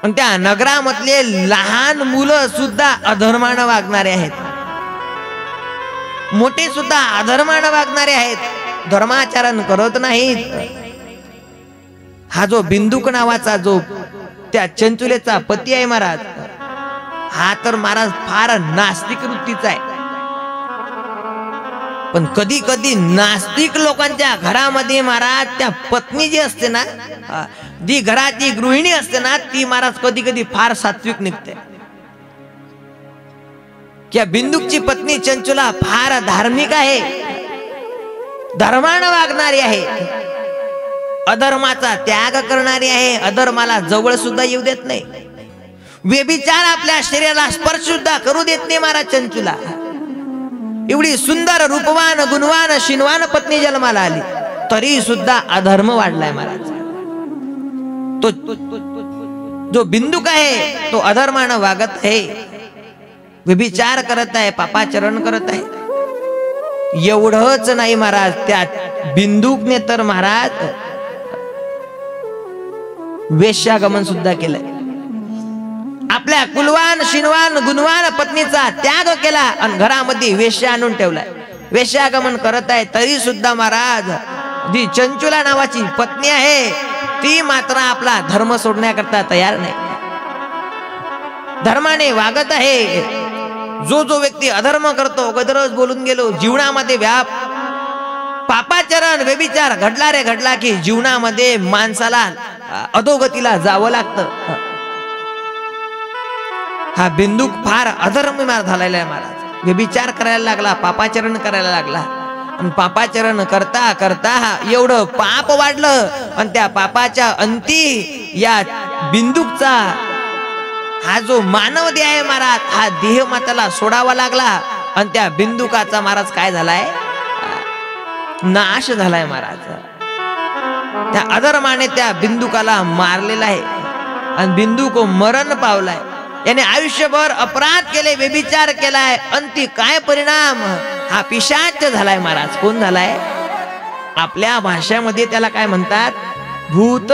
पण त्या नगरामधले लहान मुलं सुद्धा अधर्मानं वागणारे आहेत, मोठे सुद्धा अधर्मानं वागणारे आहेत, धर्माचरण करत नाहीत. हा जो बिंदुक नावाचा जो त्या चंचुलेचा पती आहे महाराज, हा तर महाराज फार नास्तिक वृत्तीचा आहे. पण कधी कधी नास्तिक लोकांच्या घरामध्ये महाराज त्या पत्नी जी असते ना, जी घराची गृहिणी असते ना, ती महाराज कधी कधी फार सात्विक निघते. त्या बिंदुकची पत्नी चंचुला फार धार्मिक आहे, धर्मानं वागणारी आहे, अधर्माचा त्याग करणारी आहे, अधर्माला जवळ सुद्धा येऊ देत नाही, व्यभिचार आपल्या शरीराला स्पर्श सुद्धा करू देत नाही महाराज चंचुला. एवढी सुंदर रूपवान गुणवान शिनवान पत्नी जन्माला आली, तरी सुद्धा अधर्म वाढलाय महाराज. तो जो बिंदुक आहे तो अधर्मानं वागत आहे, व्यभिचार करत आहे, पापाचरण करत आहे. एवढंच नाही महाराज, त्या बिंदुकने तर महाराज वेश्यागमन सुद्धा केलंय. आपल्या कुलवान शिनवान गुणवान पत्नीचा त्याग केला आणि घरामध्ये वेश्या आणून ठेवलाय, वेश्यागमन करत आहे. तरी सुद्धा महाराज जी चंचुला नावाची पत्नी आहे, ती मात्र आपला धर्म सोडण्याकरता तयार नाही. धर्माने वागत आहे, जो जो व्यक्ती अधर्म करतो, गदरच बोलून गेलो, जीवनामध्ये व्याप पापाचरण व्यभिचार घडला रे घडला की जीवनामध्ये माणसाला अधोगतीला जावं लागतं. हा बिंदूक फार अधर्ममार झालेला आहे महाराज. व्यभिचार करायला लागला, पापाचरण करायला लागला, आणि पापाचरण करता करता एवढं पाप वाढलं, आणि त्या पापाच्या अंती या बिंदूकचा हा जो मानव देह आहे महाराज, हा देह माताला सोडावा लागला, आणि त्या बिंदुकाचा महाराज काय झालाय, नाश झालाय महाराज. त्या अधर्माने त्या बिंदुकाला मारलेला आहे, आणि बिंदुक मरण पावलाय. याने आयुष्यभर अपराध केले, व्यभिचार केलाय, अंती काय परिणाम, हा पिशाच झालाय महाराज. कोण झालाय? आपल्या भाषेमध्ये त्याला काय म्हणतात, भूत.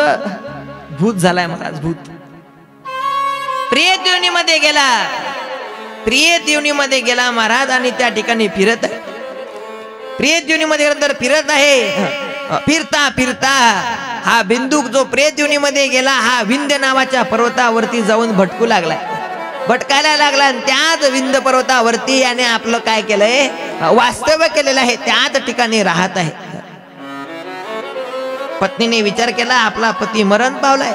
भूत झालाय महाराज, भूत. प्रेत योनीमध्ये गेला, प्रेत योनीमध्ये गेला महाराज, आणि त्या ठिकाणी फिरत आहे. प्रेत योनीमध्ये फिरत आहे. फिरता फिरता हा बिंदूक जो प्रेत योनीमध्ये गेला, हा विंध्य नावाच्या पर्वतावरती जाऊन भटकू लागलाय, भटकायला लागला, आणि त्याच विंध्य पर्वतावरती याने आपलं काय केलंय, वास्तव्य केलेलं आहे, त्याच ठिकाणी राहत आहे. पत्नीने विचार केला, आपला पती मरण पावलाय,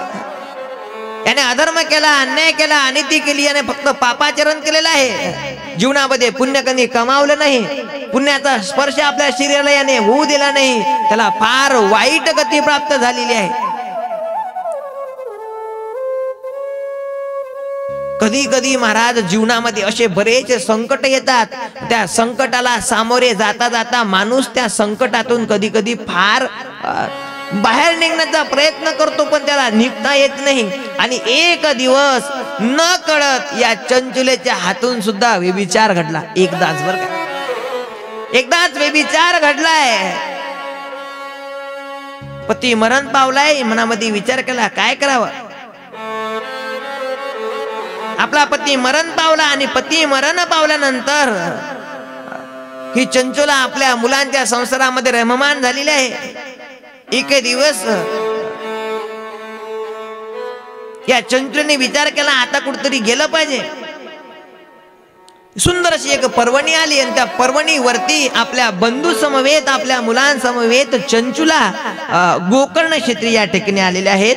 याने अधर्म केला, अन्याय केला, अनिती केली, याने फक्त पापाचरण केलेलं आहे, जीवनामध्ये पुण्य कधी कमावलं नाही, पुण्याचा स्पर्श आपल्या शरीराला याने होऊ दिला नाही, त्याला फार वाईट गती प्राप्त झालेली आहे. कधी कधी महाराज जीवनामध्ये असे बरेच संकट येतात, त्या संकटाला सामोरे जाता जाता माणूस त्या संकटातून कधी कधी फार बाहेर निघण्याचा प्रयत्न करतो, पण त्याला निघता येत नाही, आणि एक दिवस न कळत या चंचुलेच्या हातून सुद्धा व्यभिचार घडला. एकदाच बर का, एकदाच व्यभिचार घडलाय. पती मरण पावलाय, मनामध्ये विचार केला काय करावं. आपला पती मरण पावला, आणि पती मरण पावल्यानंतर ही चंचुला आपल्या मुलांच्या संसारामध्ये रममान झालेली आहे. एक दिवस या चंचुलीने विचार केला, आता कुठतरी गेलं पाहिजे. सुंदर अशी एक पर्वणी आली, आणि त्या पर्वणीवरती आपल्या बंधू समवेत, आपल्या मुलांसमवेत चंचुला गोकर्ण क्षेत्री या ठिकाणी आलेले आहेत.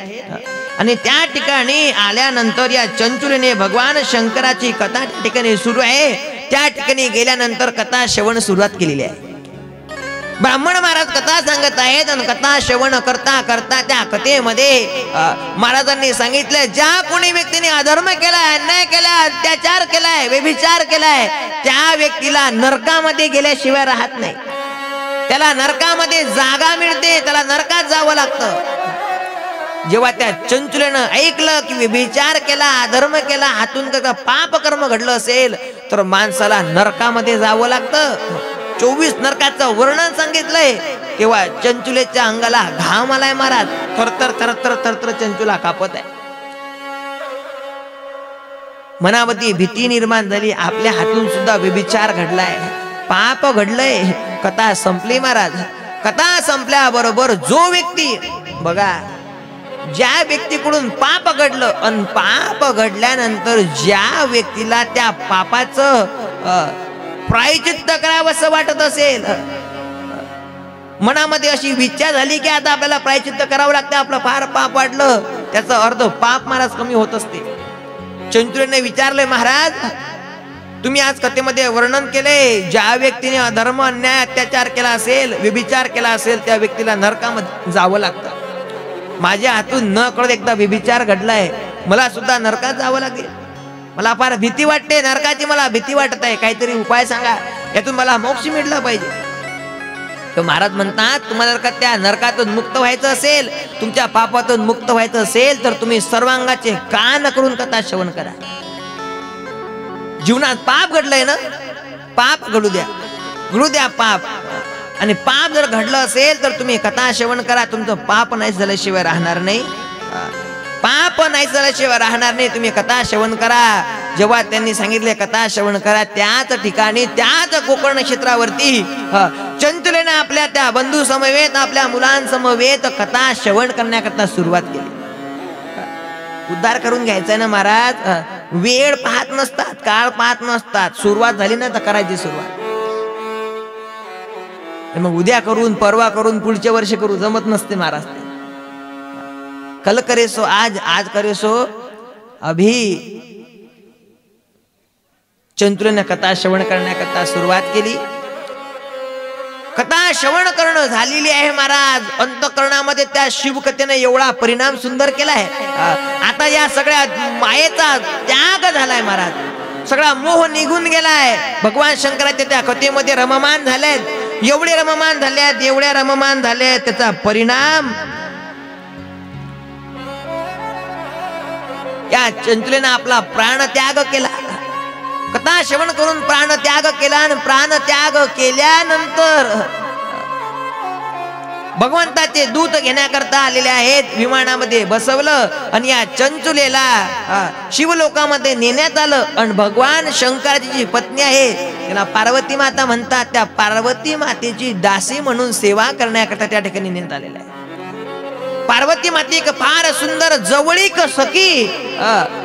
आणि त्या ठिकाणी आल्यानंतर या चंचुलीने भगवान शंकराची कथा त्या ठिकाणी सुरू आहे, त्या ठिकाणी गेल्यानंतर कथा श्रवण सुरुवात केलेली आहे. ब्राह्मण महाराज कथा सांगत आहेत, आणि कथा श्रवण करता करता त्या कथेमध्ये महाराजांनी सांगितलं, ज्या कोणी व्यक्तीने अधर्म केलाय, अन्याय केलाय, अत्याचार केलाय, व्यभिचार केलाय, त्या व्यक्तीला नरकामध्ये गेल्याशिवाय राहत नाही. त्याला नरकामध्ये जागा मिळते, त्याला नरकात जावं लागतं. जेव्हा त्या चंचुलेनं ऐकलं की व्यभिचार केला, अधर्म केला, हातून त्याचा पाप कर्म घडलं असेल तर माणसाला नरकामध्ये जावं लागतं. 24 नरकाचं वर्णन सांगितलंय. तेव्हा चंचुलेच्या अंगाला घाम आलाय महाराज, थरथर थरथर थरथर चंचुला कापत आहे. मनामध्ये भीती निर्माण झाली, आपल्या हातून सुद्धा व्यभिचार घडलाय, पाप घडलंय. कथा संपली महाराज. कथा संपल्याबरोबर जो व्यक्ती बघा, ज्या व्यक्तीकडून पाप घडलं, आणि पाप घडल्यानंतर ज्या व्यक्तीला त्या पापाचं प्रायचित्त करावं असं वाटत असेल, मनामध्ये अशी इच्छा झाली की आता आपल्याला प्रायचित्त करावं लागतं, आपलं फार पाप वाढलं, त्याचा अर्थ पाप महाराज कमी होत असते. चंचुलीने विचारले, महाराज तुम्ही आज कथेमध्ये वर्णन केले, ज्या व्यक्तीने अधर्म, अन्याय, अत्याचार केला असेल, व्यभिचार केला असेल, त्या व्यक्तीला नरकामध्ये जावं लागतं. माझ्या हातून न कळत एकदा व्यभिचार घडलाय, मला सुद्धा नरकात जावं लागेल. मला फार भीती वाटते, नरकाची मला भीती वाटत आहे, काहीतरी उपाय सांगा, यातून मला मोक्ष मिळला पाहिजे. तर महाराज म्हणतात, तुम्हाला जर का त्या नरकातून मुक्त व्हायचं असेल, तुमच्या पापातून मुक्त व्हायचं असेल, तर तुम्ही सर्वांगाचे कान करून कथा श्रवण करा. जीवनात पाप घडलंय ना, पाप घडू द्या, घडू द्या पाप. आणि पाप जर घडलं असेल तर तुम्ही कथा श्रवण करा, तुमचं पाप नाही झाल्याशिवाय राहणार नाही, पाप नाही झाल्याशिवाय राहणार नाही. तुम्ही कथा श्रवण करा. जेव्हा त्यांनी सांगितले कथा श्रवण करा, त्याच ठिकाणी, त्याच गोकर्ण क्षेत्रावरती चंचुलेने आपल्या त्या बंधू समवेत, आपल्या मुलांसमवेत कथा श्रवण करण्याकरता सुरुवात केली. उद्धार करून घ्यायचा ना महाराज. वेळ पाहत नसतात, काळ पाहत नसतात. सुरुवात झाली ना तर करायची सुरुवात. मग उद्या करून, परवा करून, पुढच्या वर्षी करू जमत नसते महाराज. कल करे सो आज, आज करे सो अभी. चंचुलेने कथा श्रवण करण्याकरता सुरुवात केली. कथा श्रवण करणं झालेली आहे महाराज. अंतःकरणामध्ये त्या शिवकथेने एवढा परिणाम सुंदर केलाय. आता या सगळ्या मायेचा त्याग झालाय महाराज. सगळा मोह निघून गेलाय. भगवान शंकराच्या त्या कथेमध्ये रममान झालेत. एवढे रममान झालेत, एवढ्या रममान झालेत. त्याचा परिणाम या चंचुलेनं आपला प्राण त्याग केला. कथा श्रवण करून प्राण त्याग केला. आणि प्राण त्याग केल्यानंतर भगवंताचे दूत घेण्याकरता आलेले आहेत. विमानामध्ये बसवलं आणि या चंचुलेला शिवलोकामध्ये नेण्यात आलं. आणि भगवान शंकराची जी पत्नी आहे त्याला पार्वती माता म्हणतात. त्या पार्वती मातेची दासी म्हणून सेवा करण्याकरता त्या ठिकाणी नेण्यात आलेला आहे. पार्वती माते एक फार सुंदर जवळीक सखी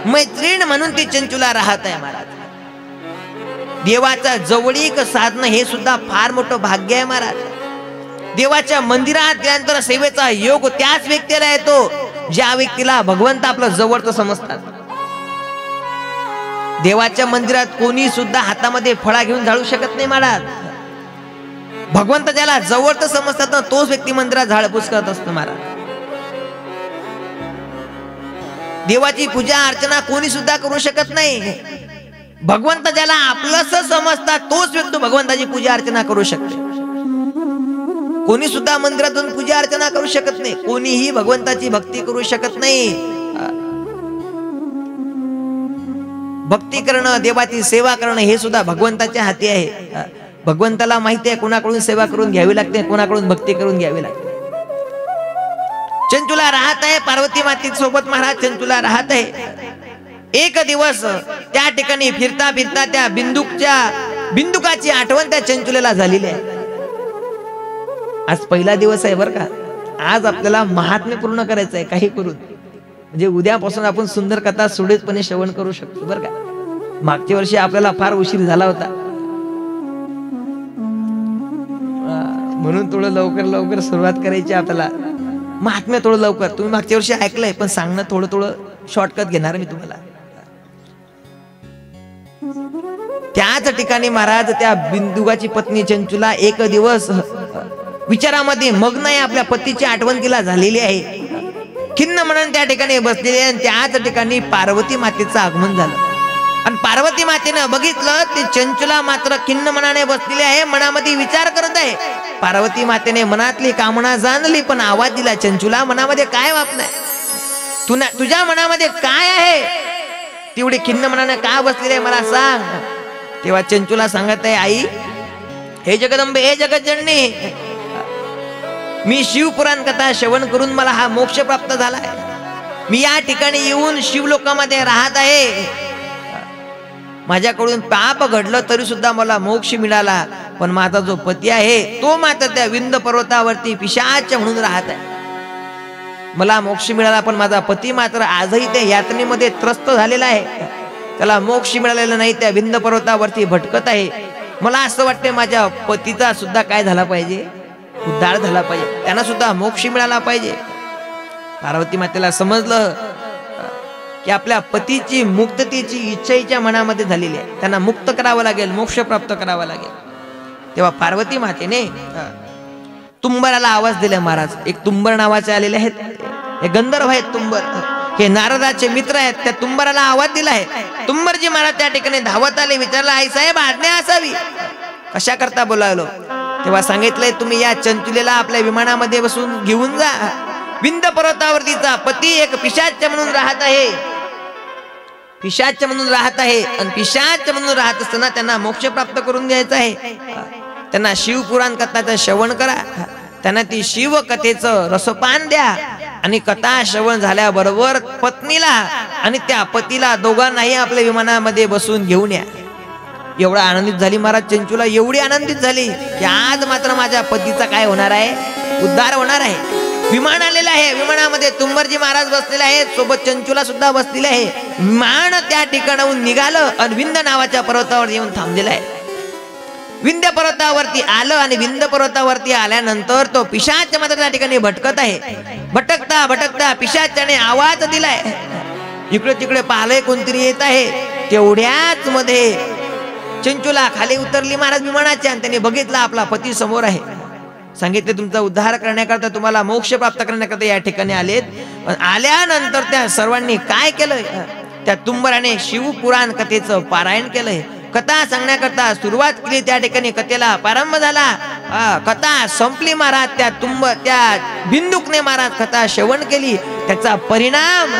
मैत्रीण म्हणून ती चंचुला राहत आहे महाराज. देवाचा जवळीक साधणं हे सुद्धा फार मोठं भाग्य आहे महाराज. देवाच्या मंदिरात गेल्यानंतर सेवेचा योग त्याच व्यक्तीला येतो ज्या व्यक्तीला भगवंत आपलं जवळचं समजतात. देवाच्या मंदिरात कोणी सुद्धा हातामध्ये फळा घेऊन जाळू शकत नाही महाराज. भगवंत ज्याला जवळचं समजतात ना तोच व्यक्ती मंदिरात झाडपूस करत असतो महाराज. देवाची पूजा अर्चना कोणी सुद्धा करू शकत नाही. भगवंत ज्याला आपलंस समजतात तोच व्यक्ती भगवंताची पूजा अर्चना करू शकते. कोणी सुद्धा मंदिरातून पूजा अर्चना करू शकत नाही. कोणीही भगवंताची भक्ती करू शकत नाही. भक्ती करणं, देवाची सेवा करणं हे सुद्धा भगवंताच्या हाती आहे. भगवंताला माहिती आहे कोणाकडून सेवा करून घ्यावी लागते, कोणाकडून भक्ती करून घ्यावी लागते. चंचुला राहत आहे पार्वती माते सोबत महाराज. चंचुला राहत आहे. एक दिवस त्या ठिकाणी फिरता फिरता त्या बिंदुकाची आठवण त्या चंचुलेला झालेली आहे. आज पहिला दिवस आहे बरं का. आज आपल्याला महात्म्य पूर्ण करायचं आहे काही करून. म्हणजे उद्यापासून आपण सुंदर कथा सुरळीतपणे श्रवण करू शकतो बरं का. मागच्या वर्षी आपल्याला फार उशीर झाला होता म्हणून थोडं लवकर लवकर सुरुवात करायची आपल्याला. महात्म्य थोडं लवकर. तुम्ही मागच्या वर्षी ऐकलंय पण सांगणं थोडं थोडं शॉर्टकट घेणार मी तुम्हाला. त्याच ठिकाणी महाराज त्या बिंदुकाची पत्नी चंचुला एक दिवस विचारामध्ये मग्न आहे. आपल्या पतीची आठवण तिला झालेली आहे. खिन्न म्हणून त्या ठिकाणी बसलेली आहे. त्याच ठिकाणी पार्वती मातेचं आगमन झालं. आणि पार्वती मातेनं बघितलं ते चंचुला मात्र खिन्न मनाने बसलेली आहे. मनामध्ये विचार करत आहे. पार्वती मातेने मनातली कामना जाणली पण आवाज दिला. चंचुला मनामध्ये काय वापनाय? तुझ्या मनामध्ये काय आहे? तेवढी खिन्न मनाने का बसलेली आहे मला सांग. तेव्हा चंचुला सांगत आहे आई हे जगदंबे, हे जगज्जननी, मी शिवपुराण कथा श्रवण करून मला हा मोक्ष प्राप्त झालाय. मी या ठिकाणी येऊन शिवलोकामध्ये राहत आहे. माझ्याकडून पाप घडलं तरी सुद्धा मला मोक्ष मिळाला. पण माझा जो पती आहे तो मात्र त्या विंध्य पर्वतावरती पिशाच म्हणून राहत आहे. मला मोक्ष मिळाला पण माझा पती मात्र आजही त्या यातनेमध्ये त्रस्त झालेला आहे. त्याला मोक्ष मिळालेला नाही. त्या विंध्य पर्वतावरती भटकत आहे. मला असं वाटतं माझ्या पतीचा सुद्धा काय झाला पाहिजे, उद्धार झाला पाहिजे. त्यांना सुद्धा मोक्ष मिळाला पाहिजे. पार्वती मातेला समजलं की आपल्या पतीची मुक्ततेची इच्छा हिच्या मनामध्ये झालेली आहे. त्यांना मुक्त करावं लागेल, मोक्ष प्राप्त करावा लागेल. तेव्हा पार्वती मातेने तुंबराला आवाज दिला महाराज. एक तुंबर नावाचे आलेले आहेत. हे गंधर्व आहेत तुंबर. हे नारदाचे मित्र आहेत. त्या तुंबराला आवाज दिला आहे. तुंबरजी महाराज त्या ठिकाणी धावत आले. विचारला आई साहेब आज्ञा असावी. कशा करता बोलावलो? तेव्हा सांगितलंय तुम्ही या चंचुलेला आपल्या विमानामध्ये बसून घेऊन जा. विंध्य पर्वतावरतीचा पती एक पिशाच म्हणून राहत आहे. पिशाच म्हणून राहत आहे. आणि पिशाच म्हणून राहत असताना त्यांना मोक्ष प्राप्त करून द्यायचा आहे. त्यांना शिवपुराण कथाचं श्रवण करा. त्यांना ती शिव कथेचं रसपान द्या. आणि कथा श्रवण झाल्याबरोबर पत्नीला आणि त्या पतीला दोघांनाही आपल्या विमानामध्ये बसून घेऊन या. एवढा आनंदित झाली महाराज चंचुला. एवढी आनंदित झाली की आज मात्र माझ्या पतीचा काय होणार आहे, उद्धार होणार आहे. विमान आलेलं आहे, विमानामध्ये तुंबरजी महाराज बसलेले आहेत, सोबत चंचुला सुद्धा बसलेले आहे. विमान त्या ठिकाणाहून निघालं आणि विंध्य नावाच्या पर्वतावर येऊन थांबलेला आहे. विंध्य पर्वतावरती आलं आणि विंध्य पर्वतावरती आल्यानंतर तो पिशाच मात्र त्या ठिकाणी भटकत आहे. भटकता भटकता पिशाचाने आवाज दिलाय. इकडे तिकडे पाहलंय कोणतरी येत आहे. तेवढ्याच मध्ये चंचुला खाली उतरली महाराज विमानाच्या आणि त्यांनी बघितलं आपला पती समोर आहे. सांगितले तुमचा उद्धार करण्याकरता, तुम्हाला मोक्ष प्राप्त करण्याकरता या ठिकाणी आलेत. आल्यानंतर त्या सर्वांनी काय केलं, त्या तुंबराने शिवपुराण कथेचं पारायण केलंय. कथा सांगण्याकरता सुरुवात केली. त्या ठिकाणी कथेला प्रारंभ झाला. कथा संपली महाराज. त्या बिंदुकने महाराज कथा श्रवण केली. त्याचा परिणाम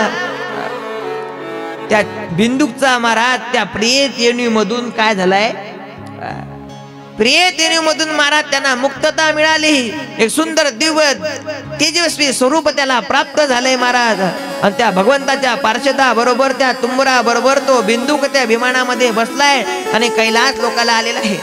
त्या बिंदुकचा महाराज त्या प्रियत येणीमधून काय झालाय, प्रियत येणीमधून महाराज त्यांना मुक्तता मिळाली. एक सुंदर दिव्य तेजस्वी स्वरूप त्याला प्राप्त झालंय महाराज. आणि त्या भगवंताच्या पार्षदा बरोबर, त्या तुंबरा बरोबर तो बिंदुक त्या विमानामध्ये बसलाय आणि कैलास लोकाला आलेला आहे,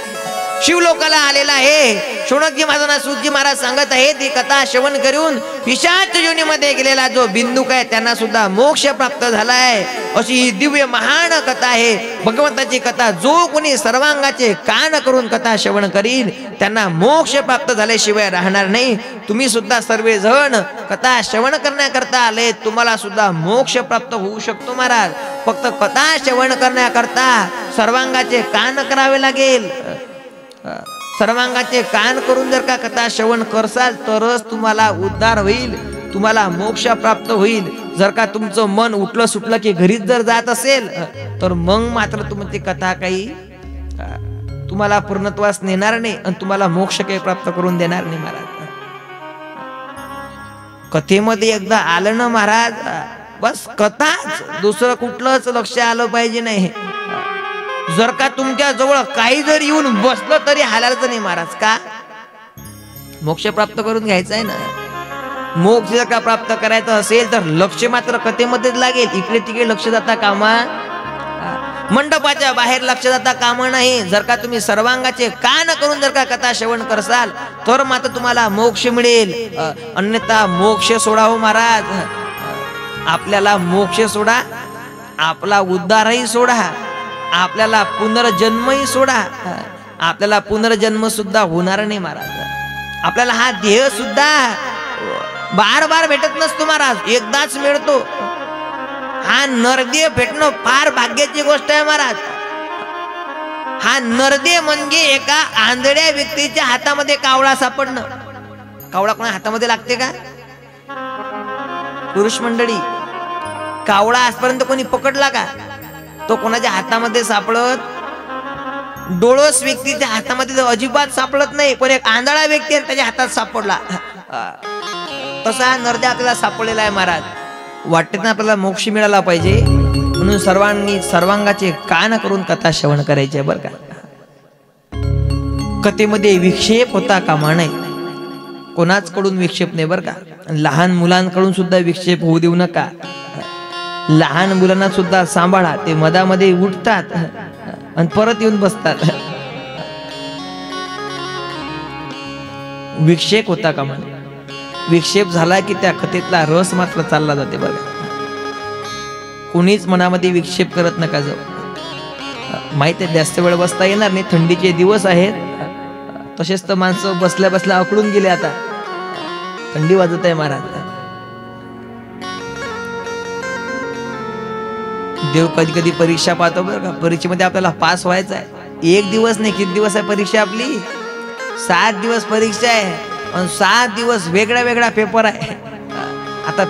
शिवलोकाला आलेला आहे. शौनकजी महाराज सूतजी महाराज सांगत आहेत, ती कथा श्रवण करून पिशाच योनीमध्ये गेलेला जो बिंदुक आहे त्यांना सुद्धा मोक्ष प्राप्त झालाय. अशी ही दिव्य महान कथा आहे. भगवंताची कथा जो कोणी सर्वांगाचे कान करून कथा श्रवण करील त्यांना मोक्ष प्राप्त झाल्याशिवाय राहणार नाही. तुम्ही सुद्धा सर्वजण कथा श्रवण करण्याकरता आले, तुम्हाला सुद्धा मोक्ष प्राप्त होऊ शकतो महाराज. फक्त कथा श्रवण करण्याकरता सर्वांगाचे कान करावे लागेल. सर्वांगाचे कान करून जर का कथा श्रवण करसाल तरच तुम्हाला उद्धार होईल, तुम्हाला मोक्ष प्राप्त होईल. जर का तुमचं मन उठलं सुटलं की घरीच जर जात असेल तर मग मात्र तुमची कथा काही तुम्हाला पूर्णत्वास नेणार नाही आणि तुम्हाला मोक्ष काही प्राप्त करून देणार नाही महाराज. कथेमध्ये एकदा आलं ना महाराज, बस कथाच, दुसरं कुठलंच लक्ष आलं पाहिजे नाही. जर का तुमच्या जवळ काही जर येऊन बसलं तरी हालायचं नाही महाराज. का? मोक्ष प्राप्त करून घ्यायचा आहे ना. मोक्ष जर का प्राप्त करायचं असेल तर लक्ष मात्र कथेमध्येच लागेल. इकडे तिकडे लक्ष जाता कामा, मंडपाच्या बाहेर लक्ष जाता कामा नाही. जर का तुम्ही सर्वांगाचे कान करून जर का कथा श्रवण करसाल तर मात्र तुम्हाला मोक्ष मिळेल. अन्यथा मोक्ष सोडावो महाराज. आपल्याला मोक्ष सोडा, आपला उद्धारही सोडा, आपल्याला पुनर्जन्मही सोडा, आपल्याला पुनर्जन्म सुद्धा होणार नाही महाराज. आपल्याला हा देह सुद्धा बार बार भेटत नसतो महाराज, एकदाच मिळतो. हा नरदेह भेटणं फार भाग्याची गोष्ट आहे महाराज. हा नरदेह म्हणजे एका आंधळ्या व्यक्तीच्या हातामध्ये कावळा सापडणं. कावळा कोणा हातामध्ये लागते का पुरुष मंडळी? कावळा आजपर्यंत कोणी पकडला का? तो कोणाच्या हातामध्ये सापडत, डोळस व्यक्तीच्या हातामध्ये अजिबात सापडत नाही. पण एक आंधळा व्यक्ती आहे त्याच्या हातात सापडला, तसा नरदेह आपल्याला सापडलेला आहे महाराज. वाटत ना आपल्याला मोक्ष मिळाला पाहिजे म्हणून सर्वांनी सर्वांगाचे कान करून कथा श्रवण करायचे बरं का. कथेमध्ये विक्षेप होता कामा नये. कोणाच कडून विक्षेप नाही बरं का. लहान मुलांकडून सुद्धा विक्षेप होऊ देऊ नका. लहान मुलांना सुद्धा सांभाळा, ते मधामध्ये उठतात आणि परत येऊन बसतात. विक्षेप होता कामा नये. विक्षेप झाला की त्या कथेतला रस मात्र चालला जाते बघा. कोणीच मनामध्ये विक्षेप करत नका जाऊ. माहित आहे जास्त वेळ बसता येणार नाही, थंडीचे दिवस आहेत. तसेच तर माणसं बसल्या बसल्या आकडून गेले. आता थंडी वाजत आहे महाराज. देव कधी कधी परीक्षा पाहतो बरं का. परीक्षेमध्ये आपल्याला पास व्हायचं आहे. एक दिवस नाही, किती दिवस आहे परीक्षा आपली? 7 दिवस परीक्षा आहे आणि 7 दिवस वेगळा वेगळा पेपर आहे. आता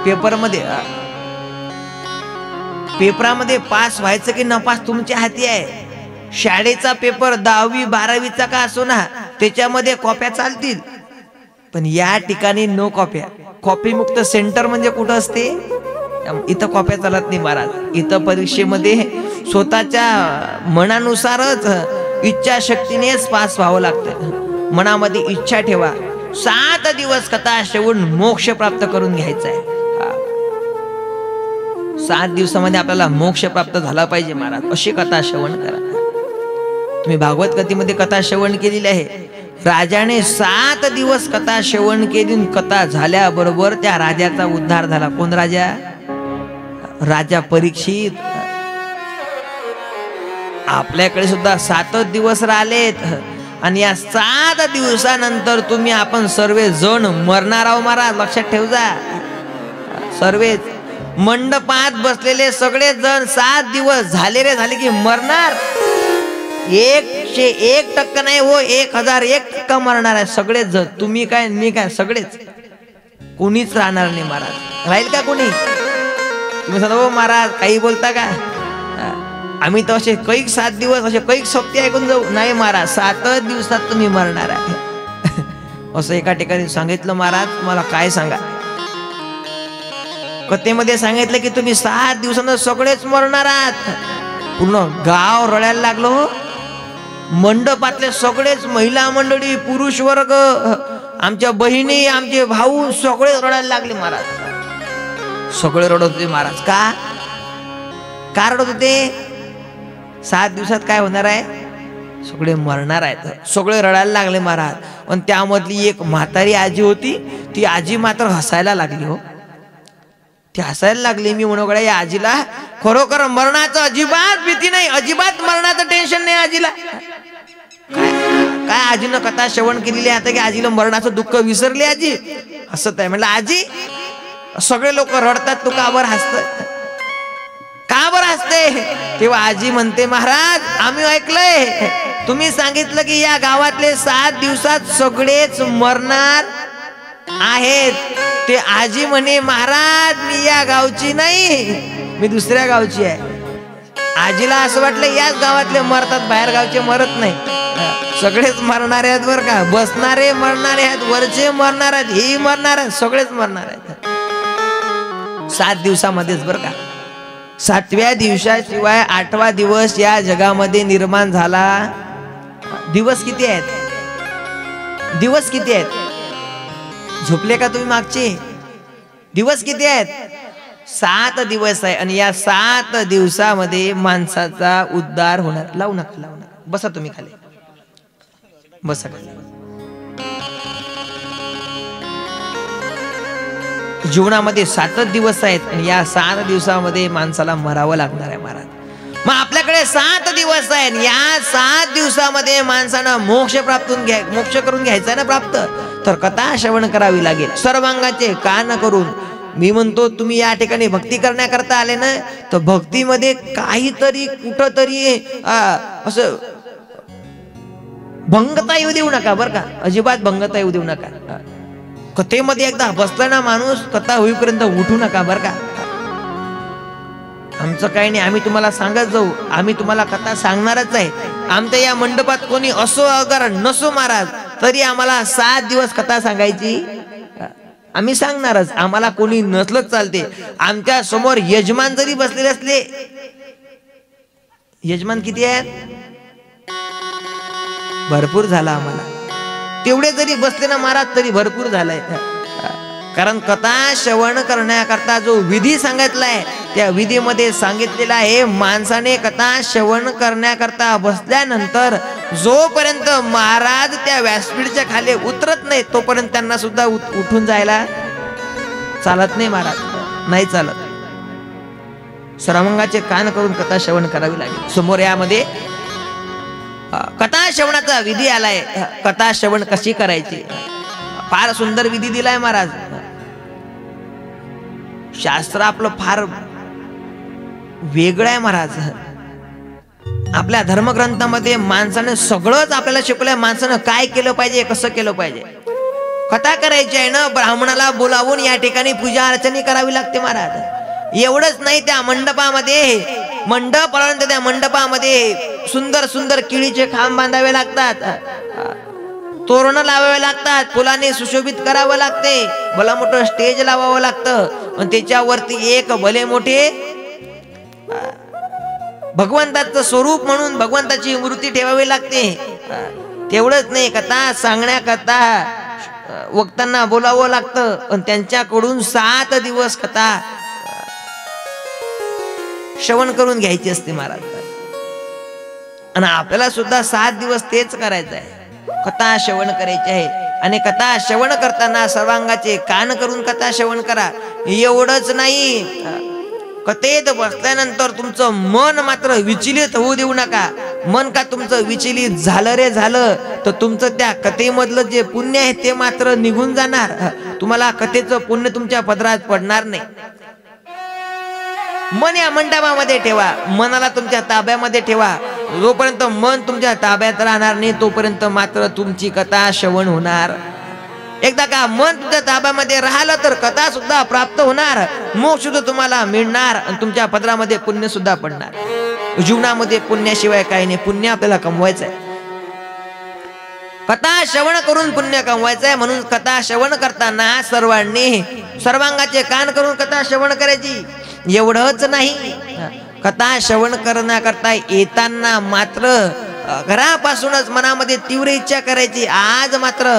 पेपरामध्ये पास व्हायचं की नपास तुमच्या हाती आहे. शाळेचा पेपर 10वी 12वीचा का असो ना, त्याच्यामध्ये कॉप्या चालतील. पण या ठिकाणी नो कॉप्या. कॉपी मुक्त सेंटर म्हणजे कुठं असते? इथं कॉप्या चालत नाही महाराज. इथं परीक्षेमध्ये स्वतःच्या मनानुसारच इच्छाशक्तीनेच पास व्हावं लागतं. मनामध्ये इच्छा ठेवा. 7 दिवस कथा श्रवण मोक्ष प्राप्त करून घ्यायचा आहे. 7 दिवसामध्ये आपल्याला मोक्ष प्राप्त झाला पाहिजे महाराज. अशी कथा श्रवण करा. तुम्ही भागवत कथेमध्ये कथा श्रवण केलेली आहे. राजाने 7 दिवस कथा श्रवण केली. कथा झाल्याबरोबर त्या राजाचा उद्धार झाला. कोण राजा? राजा परीक्षित. आपल्याकडे सुद्धा 7 दिवस राहिलेत आणि या 7 दिवसानंतर तुम्ही आपण सर्व जण मरणार आहो महाराज. लक्षात ठेवजा. सर्वेच मंडपात बसलेले सगळे जण 7 दिवस झाले की मरणार. 101% नाही हो, 1001% मरणार आहे सगळेच जण. तुम्ही काय मी काय सगळेच. कोणीच राहणार नाही महाराज. राहील का कोणी? तुम्ही सांगा हो महाराज काही बोलता का? आम्ही तर असे कैक 7 दिवस असे कैक सोबती ऐकून जाऊ. नाही महाराज 7 दिवसात तुम्ही मरणार आहे असं एका ठिकाणी सांगितलं. महाराज मला काय सांगा, कथेमध्ये सांगितलं की तुम्ही 7 दिवसांना सगळेच मरणार आहात. पूर्ण गाव रडायला लागलो. मंडपातले सगळेच महिला मंडळी, पुरुष वर्ग, आमच्या बहिणी, आमचे भाऊ सगळे रडायला लागले महाराज. सगळे रडत होते महाराज. का रडत होते? 7 दिवसात काय होणार आहे? सगळे मरणार आहेत. सगळे रडायला लागले महाराज. पण त्यामधली एक म्हातारी आजी होती. ती आजी मात्र हसायला लागली. हो, ती हसायला लागली. मी म्हणू गड्या या आजीला खरोखर मरणाचं अजिबात भीती नाही, अजिबात मरणाचं टेन्शन नाही आजीला. काय आजीनं कथा श्रवण केलेली आता की आजीला मरणाचं दुःख विसरले आजी? हसत आहे. म्हणलं आजी सगळे लोक रडतात, तू का बरं हसतोय? का बरं हसते? तेव्हा आजी म्हणते महाराज आम्ही ऐकलंय तुम्ही सांगितलं की या गावातले 7 दिवसात सगळेच मरणार आहेत. ते आजी म्हणे महाराज मी या गावची नाही, मी दुसऱ्या गावची आहे. आजीला असं वाटलं याच गावातले मरतात, बाहेर गावचे मरत नाही. सगळेच मरणार आहेत बरं का. बसणारे मरणारे आहेत, वरचे मरणार आहेत, ही मरणार आहेत, सगळेच मरणार आहेत 7 दिवसामध्येच बरं का. 7व्या दिवसाशिवाय 8वा दिवस या जगामध्ये निर्माण झाला. दिवस किती आहेत? दिवस किती आहेत? झोपले का तुम्ही मागचे? दिवस किती आहेत? 7 दिवस आहे. आणि या 7 दिवसामध्ये माणसाचा उद्धार होणार. लावू नका, लावू नका. बसा तुम्ही खाली, बसा खाली. जीवनामध्ये 7 दिवस आहेत आणि या 7 दिवसामध्ये माणसाला मरावं लागणार आहे महाराज. मग आपल्याकडे 7 दिवस आहेत. या 7 दिवसामध्ये माणसानं मोक्ष मोक्ष करून घ्यायचा ना प्राप्त, तर कथा श्रवण करावी लागेल सर्वांगाचे कान करून. मी म्हणतो तुम्ही या ठिकाणी भक्ती करण्याकरता आले ना, तर भक्तीमध्ये काहीतरी कुठंतरी असं भंगता येऊ देऊ नका बरं का. अजिबात भंगता येऊ देऊ नका. कथेमध्ये एकदा बसला ना माणूस, कथा होईपर्यंत उठू नका बरं का. आमचं काही नाही, आम्ही तुम्हाला सांगत जाऊ. आम्ही तुम्हाला कथा सांगणारच आहे. आमच्या या मंडपात कोणी असो अगर नसो महाराज, तरी आम्हाला 7 दिवस कथा सांगायची आम्ही सांगणारच. आम्हाला कोणी नसलंच चालते. आमच्या समोर यजमान जरी बसलेले असले, यजमान किती आहेत? भरपूर झाला आम्हाला. तेवढे जरी बसले ना महाराज तरी भरपूर झालंय. कारण कथा श्रवण करण्याकरता जो विधी सांगितलाय त्या विधीमध्ये सांगितलेला आहे माणसाने कथा श्रवण करण्याकरता बसल्यानंतर जोपर्यंत महाराज त्या व्यासपीठच्या खाली उतरत नाही तोपर्यंत त्यांना सुद्धा उठून जायला चालत नाही महाराज. नाही चालत. श्रवणाचे कान करून कथा श्रवण करावी लागेल. समोर यामध्ये कथा श्रवणाचा विधी आलाय. कथा श्रवण कशी करायची फार सुंदर विधी दिलाय महाराज. शास्त्र आपलं फार वेगळं आहे महाराज. आपल्या धर्मग्रंथामध्ये माणसाने सगळंच आपल्याला शिकवलंय. माणसानं काय केलं पाहिजे, कसं केलं पाहिजे. कथा करायची आहे ना, ब्राह्मणाला बोलावून या ठिकाणी पूजा अर्चना करावी लागते महाराज. एवढंच नाही, त्या मंडपामध्ये मंडप आल्यानंतर त्या मंडपामध्ये सुंदर सुंदर केळीचे खांब बांधावे लागतात, तोरण लावावे लागतात, फुलाने सुशोभित करावं लागते, भला मोठं स्टेज लावावं लागतं आणि त्याच्यावरती एक भले मोठे भगवंताचं स्वरूप म्हणून भगवंताची मूर्ती ठेवावी लागते. तेवढंच नाही, कथा सांगण्याकरता वक्तांना बोलावं लागतं आणि त्यांच्याकडून 7 दिवस कथा श्रवण करून घ्यायची असते महाराज. आणि आपल्याला सुद्धा 7 दिवस तेच करायचं आहे. कथा श्रवण करायची आहे. आणि कथा श्रवण करताना सर्वांगाचे कान करून कथा श्रवण करा. एवढंच नाही, कथेत बसल्यानंतर तुमचं मन मात्र विचलित होऊ देऊ नका. मन का तुमचं विचलित झालं रे झालं तर तुमचं त्या कथेमधलं जे पुण्य आहे ते मात्र निघून जाणार. तुम्हाला कथेचं पुण्य तुमच्या पदरात पडणार नाही. मन या मंडपामध्ये ठेवा, मनाला तुमच्या ताब्यामध्ये ठेवा. जोपर्यंत मन तुमच्या ताब्यात राहणार नाही तोपर्यंत मात्र तुमची कथा श्रवण होणार. एकदा का मन तुमच्या ताब्यामध्ये राहिलं तर कथा सुद्धा प्राप्त होणार, मोक्ष सुद्धा तुम्हाला मिळणार आणि तुमच्या पदरामध्ये पुण्य सुद्धा पडणार. जीवनामध्ये पुण्याशिवाय काही नाही. पुण्य आपल्याला कमवायचं आहे. कथा श्रवण करून पुण्य कमवायचं आहे. म्हणून कथा श्रवण करताना सर्वांनी सर्वांगाचे कान करून कथा श्रवण करायची. एवढंच नाही, कथा श्रवण करण्याकरता येताना मात्र घरापासूनच मनामध्ये तीव्र इच्छा करायची. आज मात्र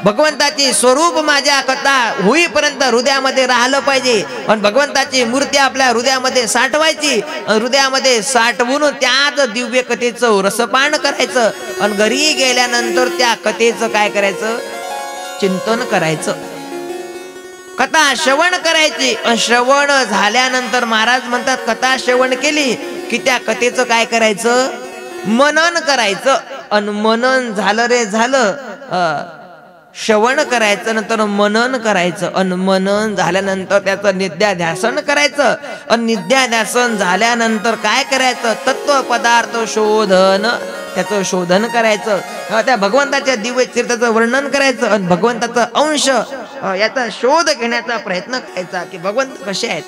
भगवंताचे स्वरूप माझ्या कथा होईपर्यंत हृदयामध्ये राहिलं पाहिजे. पण भगवंताची मूर्ती आपल्या हृदयामध्ये साठवायची. हृदयामध्ये साठवून त्याच दिव्य कथेचं रसपान करायचं. आणि घरी गेल्यानंतर त्या कथेचं काय करायचं? चिंतन करायचं. कथा श्रवण करायची. श्रवण झाल्यानंतर महाराज म्हणतात कथा श्रवण केली की त्या कथेचं काय करायचं? मनन करायचं. अन मनन झालं रे झालं, श्रवण करायचं नंतर मनन करायचं. अन मनन झाल्यानंतर त्याचं निध्याध्यासन करायचं. अन निध्याध्यासन झाल्यानंतर काय करायचं? तत्व पदार्थ शोधन, त्याचं शोधन करायचं. त्या भगवंताच्या दिव्य चरित्राचं वर्णन करायचं. आणि भगवंताचा अंश याचा शोध घेण्याचा प्रयत्न करायचा की भगवंत कसे आहेत.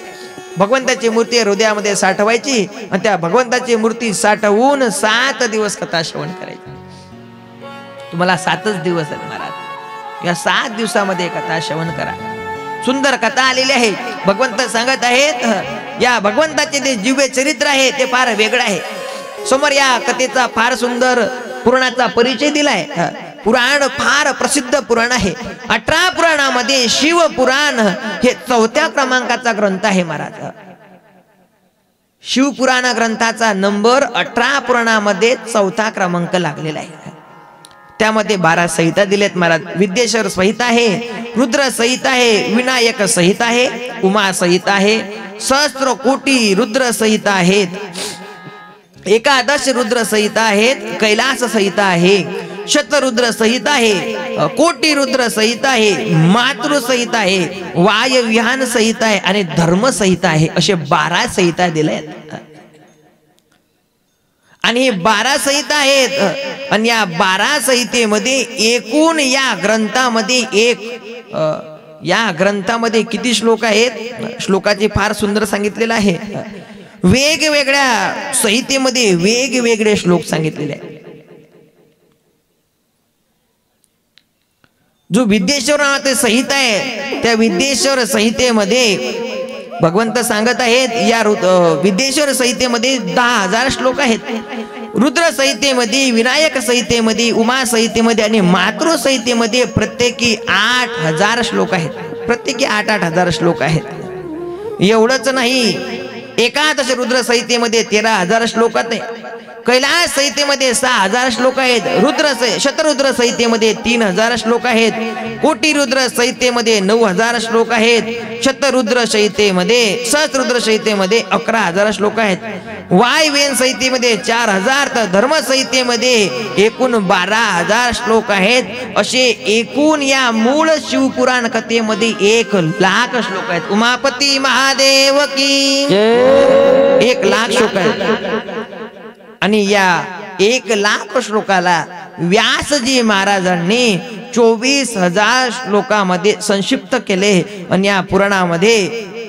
भगवंताची मूर्ती हृदयामध्ये साठवायची आणि त्या भगवंताची मूर्ती साठवून 7 दिवस कथा श्रवण करायची. तुम्हाला 7च दिवस आहेत महाराज. या 7 दिवसामध्ये कथा श्रवण करा. सुंदर कथा आलेली आहे. भगवंत सांगत आहेत या भगवंताचे जे दिव्य चरित्र आहे ते फार वेगळं आहे. समोर या कथेचा फार सुंदर पुराणाचा परिचय दिलाय. पुराण फार प्रसिद्ध पुराण आहे. 18 पुराणामध्ये शिवपुराण हे 4थ्या क्रमांकाचा ग्रंथ आहे महाराज. शिवपुराण ग्रंथाचा नंबर 18 पुराणामध्ये 4था क्रमांक लागलेला आहे. त्यामध्ये 12 संहिता दिलेत महाराज. विद्येश्वर संहिता आहे, रुद्र संहिता आहे, विनायक संहिता आहे, उमा संहिता आहे, सहस्त्र कोटी रुद्र संहिता आहेत, 11 रुद्र संहिता आहेत, कैलास संहिता आहे, शतरुद्र संहिता आहे, कोटी रुद्र संहिता आहे, मातृ संहिता आहे, वायव्यान संहिता आहे आणि धर्म संहिता आहे. असे 12 संहिता दिल्या आहेत. आणि 12 संहिता आहेत. आणि या 12 संहितेमध्ये एकूण या ग्रंथामध्ये किती श्लोक आहेत? श्लोकाचे फार सुंदर सांगितलेलं आहे. वेगवेगळ्या संहितेमध्ये वेगवेगळे श्लोक सांगितलेले आहेत. जो विद्येश्वर संहिता आहे त्या विद्येश्वर संहितेमध्ये भगवंत सांगत आहेत या विद्येश्वर संहितेमध्ये 10,000 श्लोक आहेत. रुद्र संहितेमध्ये, विनायक संहितेमध्ये, उमा संहितेमध्ये आणि मातृ संहितेमध्ये प्रत्येकी 8,000 श्लोक आहेत. प्रत्येकी 8,000 श्लोक आहेत. एवढंच नाही, 11 रुद्र संहितेमध्ये 13,000 श्लोक आहेत. कैलास संहितेमध्ये 6,000 श्लोक आहेत. शतरुद्र संहितेमध्ये 3,000 श्लोक आहेत. कोटी रुद्र संहितेमध्ये 9,000 श्लोक आहेत. शतरुद्र संहितेमध्ये, सहस्रुद्र संहितेमध्ये 11,000 श्लोक आहेत. वायव्यन संहितेमध्ये 4,000 तर धर्म संहितेमध्ये एकूण 12,000 श्लोक आहेत. असे एकूण या मूळ शिवपुराण कथेमध्ये 1,00,000 श्लोक आहेत. उमापती महादेव की 1,00,000 श्लोक आहेत. आणि या 1,00,000 श्लोकाला व्यासजी महाराजांनी 24,000 श्लोकामध्ये संक्षिप्त केले. आणि या पुराणामध्ये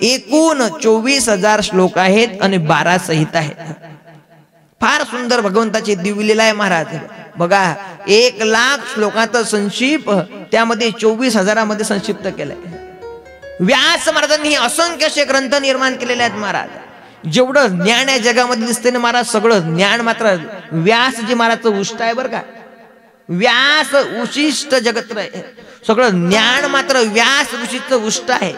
एकूण 24,000 श्लोक आहेत आणि 12 संहिता आहेत. फार सुंदर भगवंताची दिवलेला आहे महाराज. बघा, 1,00,000 श्लोकाचा संक्षिप्त त्यामध्ये 24,000 संक्षिप्त केलंय. व्यास महाराजांनी असंख्य असे ग्रंथ निर्माण केलेले आहेत महाराज. जेवढं ज्ञान या जगामध्ये दिसते ना महाराज, सगळं ज्ञान मात्र व्यासजी महाराजचं उष्ट आहे बरं का. व्यास उशिष्ट जगत आहे. सगळं ज्ञान मात्र व्यास ऋषीचं उष्ट आहे.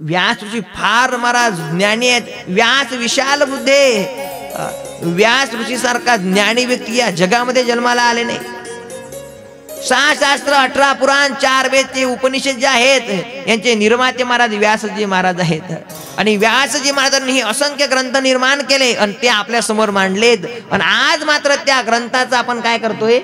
व्यास ऋषी फार महाराज ज्ञानी आहेत. व्यास विशाल बुद्धे, व्यास ऋषी सारखा ज्ञानी व्यक्ती या जगामध्ये जन्माला आले नाही. 6 शास्त्र 18 पुराण 4 वेद ते उपनिषद जे आहेत यांचे निर्माते महाराज व्यासजी महाराज आहेत. आणि व्यासजी महाराजांनी हे असंख्य ग्रंथ निर्माण केले आणि ते आपल्या समोर मांडलेत. आणि आज मात्र त्या ग्रंथाचा आपण काय करतोय,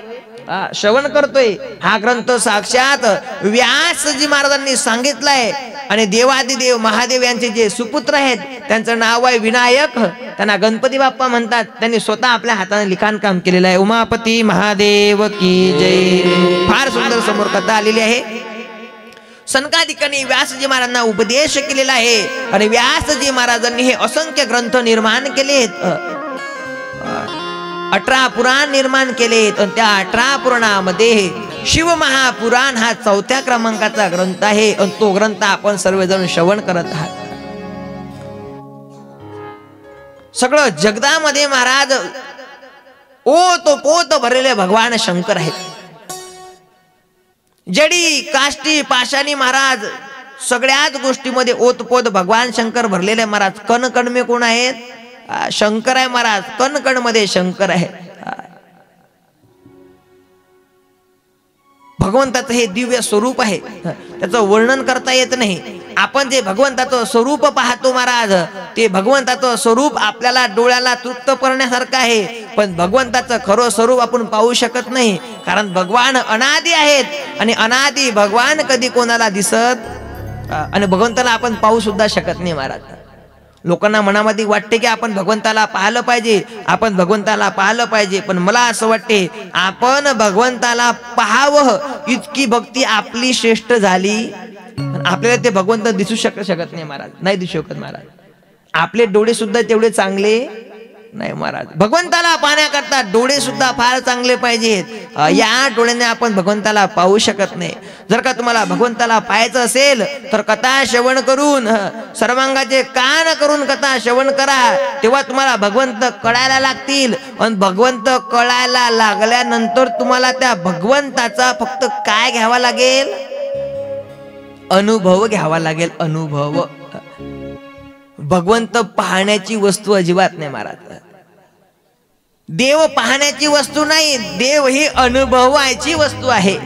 श्रवण करतोय. हा ग्रंथ साक्षात व्यासजी महाराजांनी सांगितलाय. आणि देवादिदेव महादेव यांचे जे सुपुत्र आहेत त्यांचं नाव आहे विनायक, त्यांना गणपती बाप्पा म्हणतात. त्यांनी स्वतः आपल्या हाताने लिखाण काम केलेलं आहे. उमापती महादेव की जय. फार सुंदर समोर कथा आलेली आहे. सनकादिकांनी व्यासजी महाराजांना उपदेश केलेला आहे आणि व्यासजी महाराजांनी हे असंख्य ग्रंथ निर्माण केलेत. 18 पुराण निर्माण केलेत आणि त्या 18 पुराणामध्ये शिव महापुराण हा 4थ्या क्रमांकाचा ग्रंथ आहे आणि तो ग्रंथ आपण सर्वजण श्रवण करत आहात. सगळं जगदामध्ये महाराज ओतपोत भरलेले भगवान शंकर आहेत. जडी काष्टी पाषाणी महाराज सगळ्याच गोष्टीमध्ये ओतपोत भगवान शंकर भरलेले महाराज. कण कण में कोण आहेत, शंकर आहे महाराज. कण कण मध्ये शंकर आहे. भगवंताचं हे दिव्य स्वरूप आहे, त्याचं वर्णन करता येत नाही. आपण जे भगवंताचं स्वरूप पाहतो महाराज, ते भगवंताचं स्वरूप आपल्याला डोळ्याला तृप्त करण्यासारखं आहे. पण भगवंताचं खरं स्वरूप आपण पाहू शकत नाही, कारण भगवान अनादी आहेत आणि अनादी भगवान कधी कोणाला दिसत आणि भगवंताला आपण पाहू सुद्धा शकत नाही महाराज. लोकांना मनामध्ये वाटते की आपण भगवंताला पाहिलं पाहिजे, आपण भगवंताला पाहिलं पाहिजे. पण मला असं वाटते आपण भगवंताला पाहावं इतकी भक्ती आपली श्रेष्ठ झाली. आपल्याला ते भगवंत दिसू शकत नाही महाराज, नाही दिसू शकत महाराज. आपले डोळे सुद्धा तेवढे चांगले नाही महाराज. भगवंताला पाहण्याकरता डोळे सुद्धा फार चांगले पाहिजेत. या डोळ्याने आपण भगवंताला पाहू शकत नाही. जर का तुम्हाला भगवंताला पाहायचं असेल तर कथा श्रवण करून, सर्वांगाचे कान करून कथा श्रवण करा, तेव्हा तुम्हाला भगवंत कळायला लागतील. आणि भगवंत कळायला लागल्यानंतर तुम्हाला त्या भगवंताचा फक्त काय घ्यावा लागेल, अनुभव घ्यावा लागेल. अनुभव. भगवंत पाहण्याची वस्तू अजिबात नाही महाराज. देव पाहण्याची वस्तू नाही, देव ही अनुभवायची वस्तू आहे.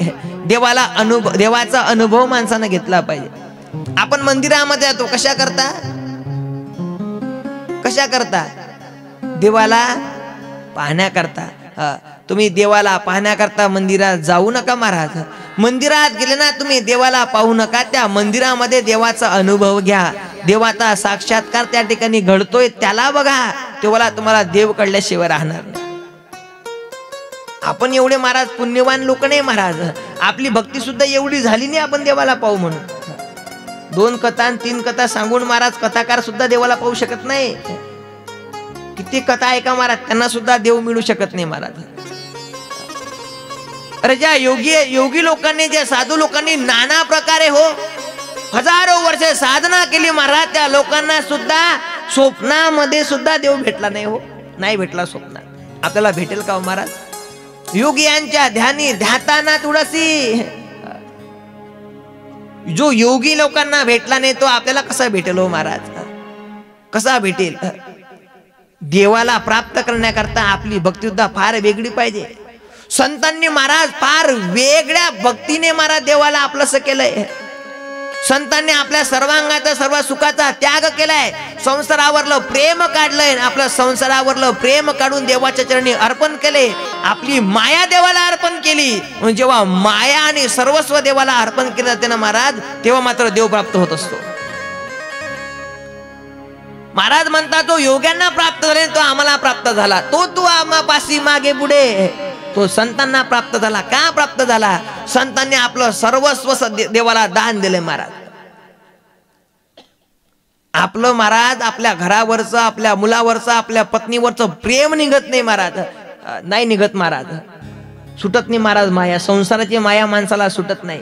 देवाचा अनुभव माणसानं घेतला पाहिजे. आपण मंदिरामध्ये जातो कशा करता, देवाला पाहण्याकरता. तुम्ही देवाला पाहण्याकरता मंदिरात जाऊ नका महाराज. मंदिरात गेले ना तुम्ही, देवाला पाहू नका, त्या मंदिरामध्ये देवाचा अनुभव घ्या. देवाचा साक्षात्कार त्या ठिकाणी घडतोय त्याला बघा, तेव्हा तुम्हाला देव कळल्याशिवाय राहणार नाही. आपण एवढे महाराज पुण्यवान लोक नाही महाराज. आपली भक्ती सुद्धा एवढी झाली नाही आपण देवाला पाहू म्हणून. 2 कथा 3 कथा सांगून महाराज कथाकार सुद्धा देवाला पाहू शकत नाही. किती कथा ऐका महाराज, त्यांना सुद्धा देव मिळू शकत नाही महाराज. अरे ज्या योगी लोकांनी, ज्या साधू लोकांनी नाना प्रकारे हजारो वर्ष साधना केली महाराज, त्या लोकांना सुद्धा स्वप्नामध्ये सुद्धा देव भेटला नाही. नाही भेटला स्वप्नात. आपल्याला भेटेल का महाराज? योगियांच्या ध्यानी ध्याताना तुळसी. जो योगी लोकांना भेटला नाही तो आपल्याला कसा भेटेल हो महाराज? कसा भेटेल? देवाला प्राप्त करण्याकरता आपली भक्ती सुद्धा फार वेगळी पाहिजे. संतांनी महाराज फार वेगळ्या भक्तीने महाराज देवाला आपलंसं केलंय. संतांनी आपल्या सर्वांगाचा सर्व सुखाचा त्याग केलाय. संसारावरलं प्रेम काढलंय. आपलं संसारावरलं प्रेम काढून देवाच्या चरणी अर्पण केले. आपली माया देवाला अर्पण केली. जेव्हा माया आणि सर्वस्व देवाला अर्पण केलं जाते ना महाराज, तेव्हा मात्र देव प्राप्त होत असतो. महाराज म्हणतात तो योग्यांना प्राप्त झाले, तो आम्हाला प्राप्त झाला. तो आम्हापाशी मागे पुढे तो संतांना प्राप्त झाला. का प्राप्त झाला? संतांनी आपलं सर्वस्व देवाला दान दिले महाराज. आपलं महाराज आपल्या घरावरचं, आपल्या मुलावरचं, आपल्या पत्नीवरचं प्रेम निघत नाही महाराज. नाही निघत महाराज. सुटत नाही महाराज माया. संसाराची माया माणसाला सुटत नाही.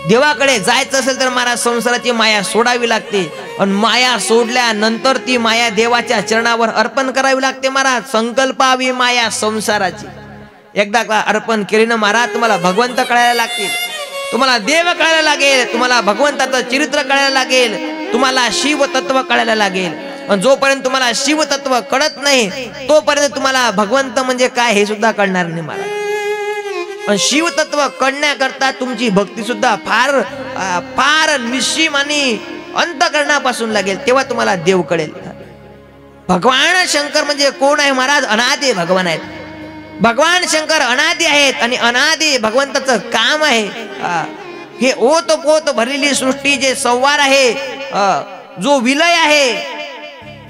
देवाकडे जायचं असेल तर महाराज संसाराची माया सोडावी लागते. आणि माया सोडल्यानंतर ती माया देवाच्या चरणावर अर्पण करावी लागते महाराज. संकल्पावी माया संसाराची. एकदा अर्पण केली ना महाराज, तुम्हाला भगवंत कळायला लागतील, तुम्हाला देव कळायला लागेल, तुम्हाला भगवंताचं चरित्र कळायला लागेल, तुम्हाला शिव तत्व कळायला लागेल. आणि जोपर्यंत तुम्हाला शिवतत्व कळत नाही तोपर्यंत तुम्हाला भगवंत म्हणजे काय हे सुद्धा कळणार नाही महाराज। आणि शिवतत्व कळण्याकरता तुमची भक्ती सुद्धा फार फार निश्चिम आणि अंतःकरणापासून लागेल, तेव्हा तुम्हाला देव कळेल। भगवान शंकर म्हणजे कोण आहे महाराज? अनादि भगवान आहेत। भगवान शंकर अनादि आहेत आणि अनादि भगवंताचं काम आहे हे ओत पोत भरलेली सृष्टी जे संवार आहे, जो विलय आहे,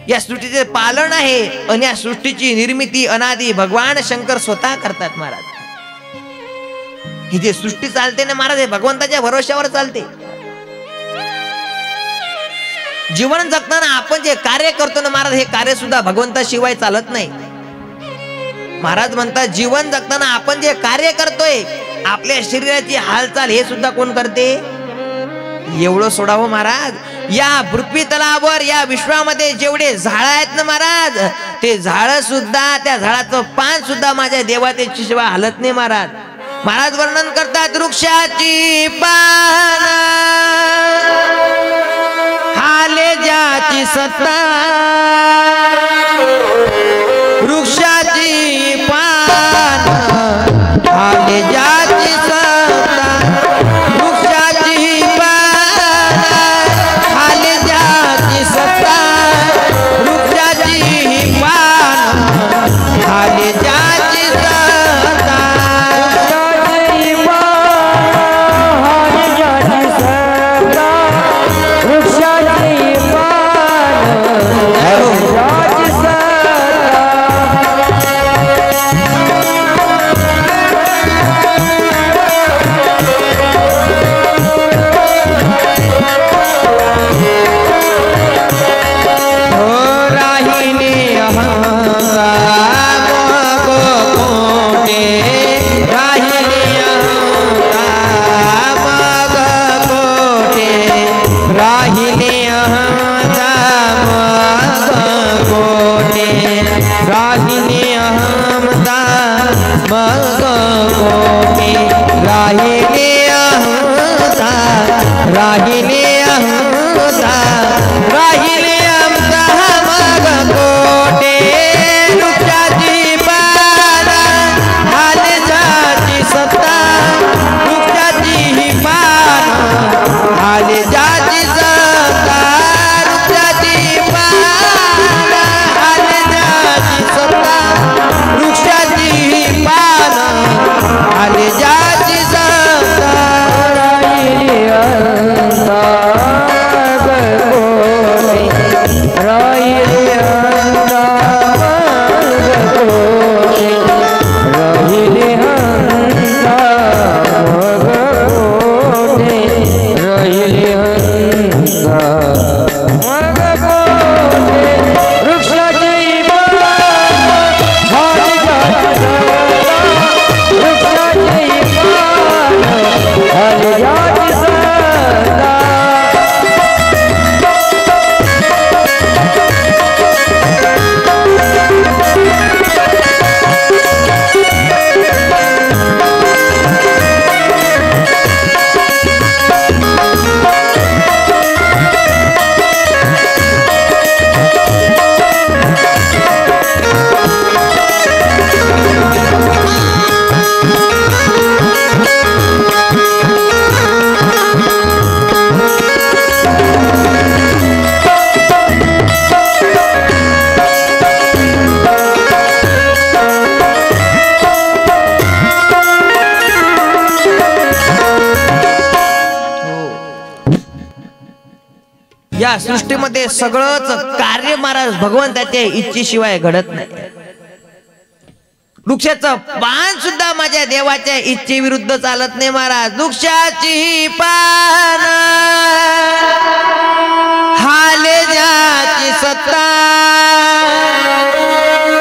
या सृष्टीचे पालन आहे आणि या सृष्टीची निर्मिती अनादि भगवान शंकर स्वतः करतात महाराज। ही जे सृष्टी चालते ना महाराज, हे भगवंताच्या भरोश्यावर चालते। जीवन जगताना आपण जे कार्य करतो ना महाराज, हे कार्य सुद्धा भगवंताशिवाय चालत नाही। महाराज म्हणतात जीवन जगताना आपण जे कार्य करतोय, आपल्या शरीराची हालचाल हे सुद्धा कोण करते? एवढं सोडावं महाराज, या पृथ्वी तलावर या विश्वामध्ये जेवढे झाड आहेत ना महाराज, ते झाड सुद्धा, त्या झाडाचं पान सुद्धा माझ्या देवाच्या शिवाय हालत नाही महाराज। महाराज वर्णन करतात वृक्षाची पान हाले ज्याची सत्ता, वृक्षाची पान हाले ज्याची सत्ता, वृक्षाची पान हाले ज्याची सत्ता, वृक्षाची पान हाले ज्याची सत्ता, या सृष्टीमध्ये सगळंच कार्य महाराज भगवंताच्या इच्छेशिवाय घडत नाही। वृक्षाचं पान सुद्धा माझ्या देवाच्या इच्छेविरुद्ध चालत नाही महाराज। वृक्षाची पान हाले ज्याची सत्ता,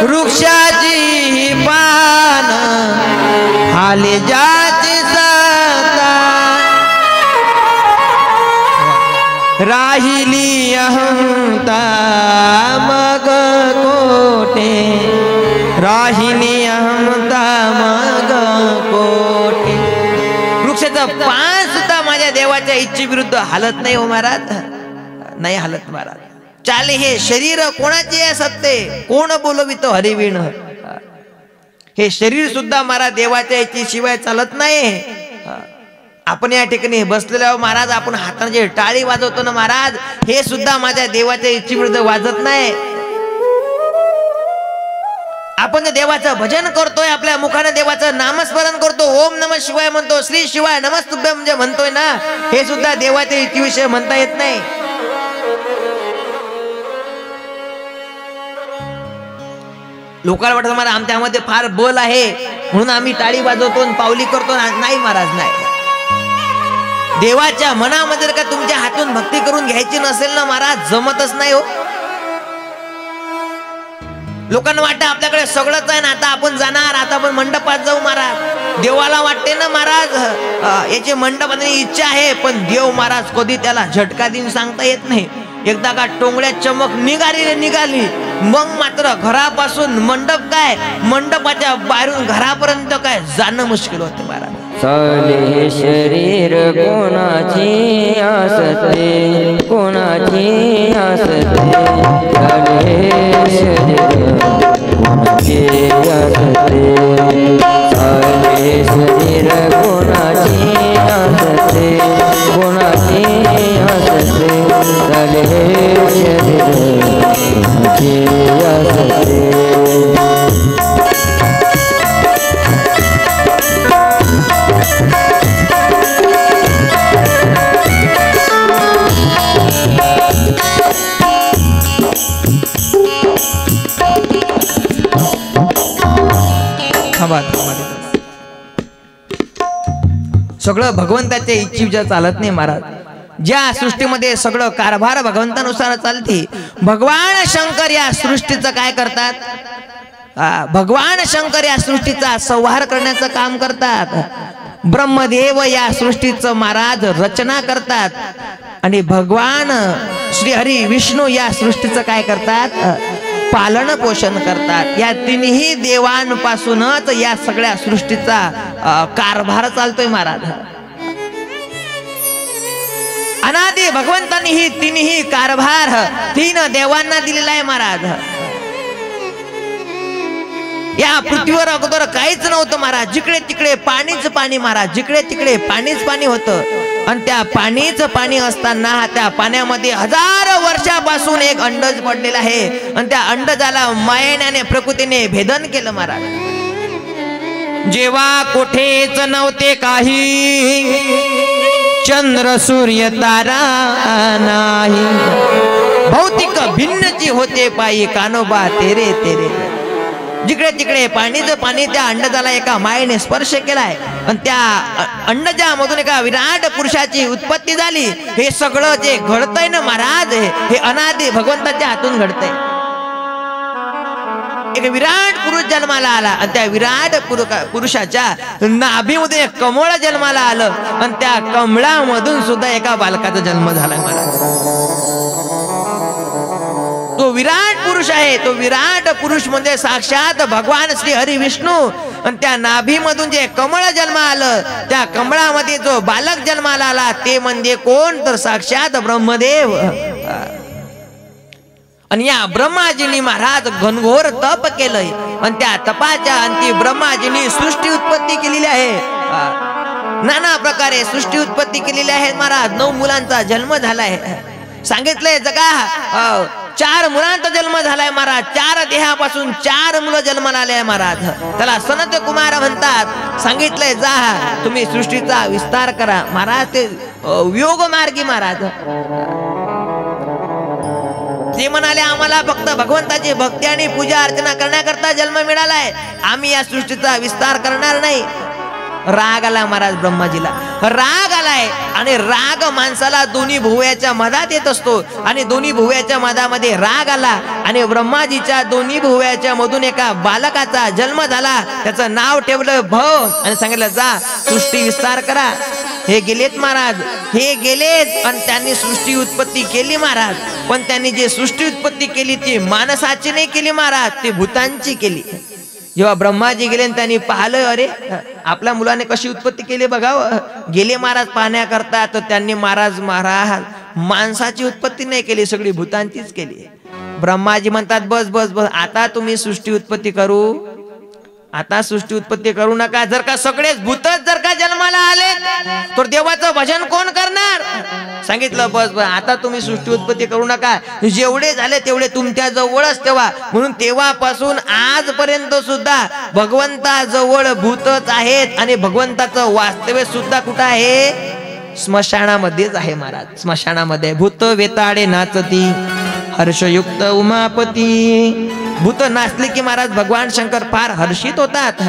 वृक्षाची पान हाले ज्याची सत्ता, राहिली अहंता मग कोटे, राहिली अहंता मग कोटे। वृक्षाचं पान सुद्धा माझ्या देवाच्या इच्छेविरुद्ध हालत नाही हो महाराज, नाही हालत महाराज। चाले हे शरीर कोणाचे आहे सत्य, कोण बोलवित हरिविण. हे शरीर सुद्धा महाराज देवाच्या इच्छेशिवाय चालत नाही. आपण या ठिकाणी बसलेल्या महाराज आपण हाताने टाळी वाजवतो ना महाराज, हे सुद्धा माझ्या देवाच्या इच्छेविरुद्ध वाजत नाही. आपण देवाचं भजन करतोय, आपल्या मुखाने देवाचं नामस्मरण करतो, ओम नमः शिवाय म्हणतो, श्री शिवाय नमस्तुभ्यं म्हणजे म्हणतोय ना, हे सुद्धा देवाच्या इच्छेविषयी म्हणता येत नाही. लोकांना वाटतं महाराज आमच्यामध्ये फार बल आहे म्हणून आम्ही टाळी वाजवतो आणि पावली करतो. नाही महाराज, नाही. देवाच्या मनामध्ये जर का तुमच्या हातून भक्ती करून घ्यायची नसेल ना महाराज, जमतच नाही हो. लोकांना वाटतं आपल्याकडे सगळंच आहे ना, आता आपण जाणार, आता आपण मंडपात जाऊ महाराज. देवाला वाटते ना महाराज याची मंडपाची इच्छा आहे, पण देव महाराज कधी त्याला झटका देऊन सांगता येत नाही. एकदा का टोंगळ्यात चमक निघाली मग मात्र घरापासून मंडप काय, मंडपाच्या बाहेरून घरापर्यंत काय जाणं मुश्किल होते महाराज. चाले शरीर कोणाची आसते, कोणाची आसते, चाले शरीर कोणाची आसते, चाले शरीर कोणाची आसते, कोणाची आसते, चाले शरीर कोणाची आसते. सगळं भगवंताच्या इच्छेच्या चालत नाही महाराज. ज्या सृष्टीमध्ये सगळं कारभार भगवंतानुसार चालते, भगवान शंकर या सृष्टीचं काय करतात, भगवान शंकर या सृष्टीचा संहार करण्याचं काम करतात. ब्रह्मदेव या सृष्टीचं महाराज रचना करतात आणि भगवान श्री हरी विष्णू या सृष्टीचं काय करतात, पालन पोषण करतात. या तिन्ही देवांपासूनच या सगळ्या सृष्टीचा कारभार चालतोय महाराज. अनादि भगवंतांनी ही तिन्ही कारभार तीन देवांना दिलेला आहे महाराज. या पृथ्वीवर अगोदर काहीच नव्हतं महाराज, जिकडे तिकडे पाणीच पाणी महाराज, जिकडे तिकडे पाणीच पाणी होतं. आणि त्या पाणीच पाणी असताना त्या पाण्यामध्ये हजारो वर्षापासून एक अंडज पडलेला आहे आणि त्या अंडजाला मायेने प्रकृतीने भेदन केलं महाराज. जेव्हा कोठेच नव्हते काही, चंद्र सूर्य तारा नाही, भौतिक भिन्नची होते पायी, कानोबा तेरे तेरे. जिकडे तिकडे पाणीच पाणी त्या अंडजाला एका मायेने स्पर्श केलाय आणि त्या अंडजामधून एका विराट पुरुषाची उत्पत्ती झाली. हे सगळं जे घडतंय ना महाराज, हे अनादि भगवंताच्या हातून घडतंय. एक विराट पुरुष जन्माला आला आणि त्या विराट पुरुषाच्या नाभीमध्ये कमळ जन्माला आलं आणि त्या कमळामधून सुद्धा एका बालकाचा जन्म झाला महाराज. तो विराट पुरुष आहे, तो विराट पुरुष म्हणजे साक्षात भगवान श्री हरी विष्णू. आणि त्या नाभीमधून जे कमळ जन्म आलं, त्या कमळामध्ये जो बालक जन्माला आला ते म्हणजे कोण, तर साक्षात ब्रह्मदेव. आणि या ब्रह्माजींनी महाराज घनघोर तप केलंय आणि त्या तपाच्या अंती ब्रह्माजींनी सृष्टी उत्पत्ती केलेली आहे. नाना प्रकारे सृष्टी उत्पत्ती केलेली आहे महाराज. 9 मुलांचा जन्म झालाय. सांगितलंय जगा 4 मुलांचा जन्म झालाय महाराज. 4 देहापासून 4 मुलं जन्माला आले महाराज. त्याला सनत कुमार म्हणतात. सांगितलंय जा तुम्ही सृष्टीचा विस्तार करा महाराज. ते योग मार्गी महाराज. ते म्हणाले आम्हाला फक्त भगवंताची भक्ती आणि पूजा अर्चना करण्याकरता जन्म मिळालाय, आम्ही या सृष्टीचा विस्तार करणार नाही. राग आला महाराज ब्रह्माजीला. राग आलाय आणि राग माणसाला दोन्ही भुवयाच्या मधात येत असतो आणि दोन्ही भुवयाच्या मधामध्ये राग आला आणि ब्रह्माजीच्या दोन्ही भुवयाच्या मधून एका बालकाचा जन्म झाला. त्याचं नाव ठेवलं भव आणि सांगितलं जा सृष्टी विस्तार करा. हे गेलेत महाराज, हे गेलेत आणि त्यांनी सृष्टी उत्पत्ती केली महाराज. पण त्यांनी जे सृष्टी उत्पत्ती केली ती माणसाची नाही केली महाराज, ती भूतांची केली. जेव्हा ब्रह्माजी गेले त्यांनी पाहिलं अरे आपल्या मुलाने कशी उत्पत्ती केली बघावं. गेले महाराज पाहण्याकरता तर त्यांनी महाराज माणसाची उत्पत्ती नाही केली, सगळी भूतांचीच केली. ब्रह्माजी म्हणतात बस बस बस, आता तुम्ही सृष्टी उत्पत्ती करू नका. जर का सगळेच भूतच जर का जन्माला आले तर देवाचं भजन कोण करणार? सांगितलं बस बस, आता तुम्ही सृष्टी उत्पत्ती करू नका. जेवढे झाले तेवढे तुमच्या जवळच ठेवा. म्हणून तेव्हापासून आजपर्यंत सुद्धा भगवंताजवळ भूतच आहेत आणि भगवंताचं वास्तव्य सुद्धा कुठं आहे? स्मशानामध्येच आहे महाराज. स्मशानामध्ये भूत वेताडे नाचती हर्षयुक्त उमापती. भूत नाचले की महाराज भगवान शंकर फार हर्षित होतात.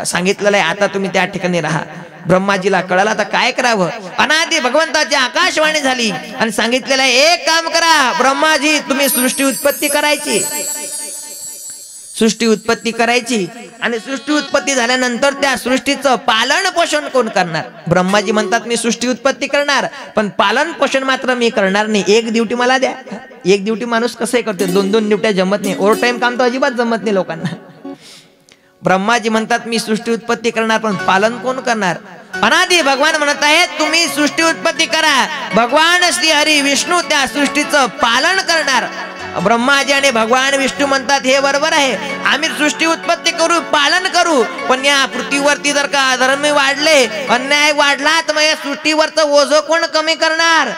सांगितलेलं आहे आता तुम्ही त्या ठिकाणी राहा. ब्रह्माजीला कळालं आता काय करावं. अनादी भगवंताची आकाशवाणी झाली आणि सांगितलेलं आहे एक काम करा ब्रह्माजी, तुम्ही सृष्टी उत्पत्ती करायची. सृष्टी उत्पत्ती करायची आणि सृष्टी उत्पत्ती झाल्यानंतर त्या सृष्टीचं पालन पोषण कोण करणार? ब्रह्माजी म्हणतात मी सृष्टी उत्पत्ती करणार पण पालन पोषण मात्र मी करणार नाही. एक ड्युटी मला द्या. एक ड्युटी माणूस कसं करते, दोन दोन ड्युट्या जमत नाही. ओव्हर टाइम काम तर अजिबात जमत नाही लोकांना. ब्रह्माजी म्हणतात मी सृष्टी उत्पत्ती करणार पण पालन कोण करणार? अनादी भगवान म्हणत आहेत तुम्ही सृष्टी उत्पत्ती करा, भगवान श्री हरी विष्णू त्या सृष्टीचं पालन करणार. ब्रह्माजी आणि भगवान विष्णू म्हणतात हे बरोबर आहे, आम्ही सृष्टी उत्पत्ती करू, पालन करू, पण या पृथ्वीवरती जर का अधर्म वाढले, अन्याय वाढला तर मग या सृष्टीवरचं ओझं कोण कमी करणार?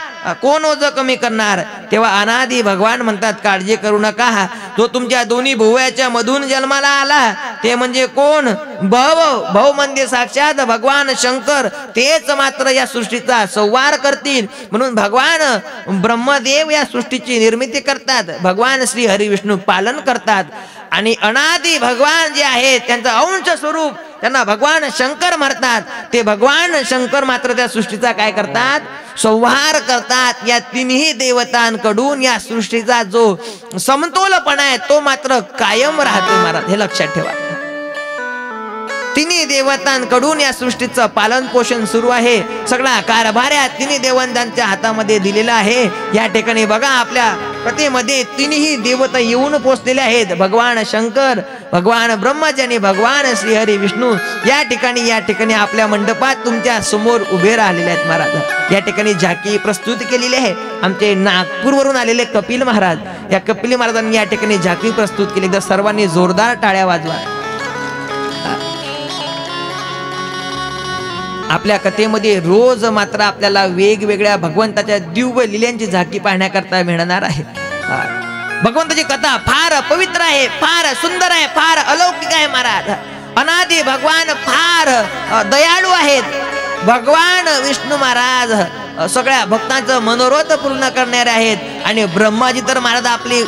कोण ओझं कमी करणार? तेव्हा अनादी भगवान म्हणतात काळजी करू नका. जो तुमच्या दोन्ही भुवयाच्या मधून जन्माला आला ते म्हणजे कोण? भाऊ म्हणजे साक्षात भगवान शंकर. तेच मात्र या सृष्टीचा संवार करतील. म्हणून भगवान ब्रह्मदेव या सृष्टीची निर्मिती करतात, भगवान श्री हरी विष्णू पालन करतात. आणि अनादी भगवान जे आहेत त्यांचं अंश स्वरूप त्यांना भगवान शंकर म्हणतात. ते भगवान शंकर मात्र त्या सृष्टीचा काय करतात? संहार करतात. या तिन्ही देवतांकडून या सृष्टीचा जो समतोलपणा आहे तो मात्र कायम राहतो महाराज, हे लक्षात ठेवा. तिन्ही देवतांकडून या सृष्टीचं पालन पोषण सुरू आहे. सगळा कारभार या तिन्ही देवतांच्या हातामध्ये दिलेला आहे. या ठिकाणी बघा आपल्या कथेमध्ये तिन्ही देवता येऊन पोचलेले आहेत. भगवान शंकर, भगवान ब्रह्माजी आणि भगवान श्री हरी विष्णू या ठिकाणी आपल्या मंडपात तुमच्या समोर उभे राहिलेले आहेत महाराज. या ठिकाणी झाकी प्रस्तुत केलेली आहे. आमचे नागपूरवरून आलेले कपिल महाराज, या कपिल महाराजांनी या ठिकाणी झाकी प्रस्तुत केली. एकदा सर्वांनी जोरदार टाळ्या वाजवा. आपल्या कथेमध्ये रोज मात्र आपल्याला वेगवेगळ्या भगवंताच्या दिव्य लीलांची झाकी पाहण्याकरता मिळणार आहे. भगवंताची कथा फार पवित्र आहे, फार सुंदर आहे, फार अलौकिक आहे महाराज. अनादी भगवान फार दयाळू आहेत. भगवान विष्णू महाराज सगळ्या भक्तांचं मनोरथ पूर्ण करणारे आहेत. आणि ब्रह्माजी तर महाराज आपले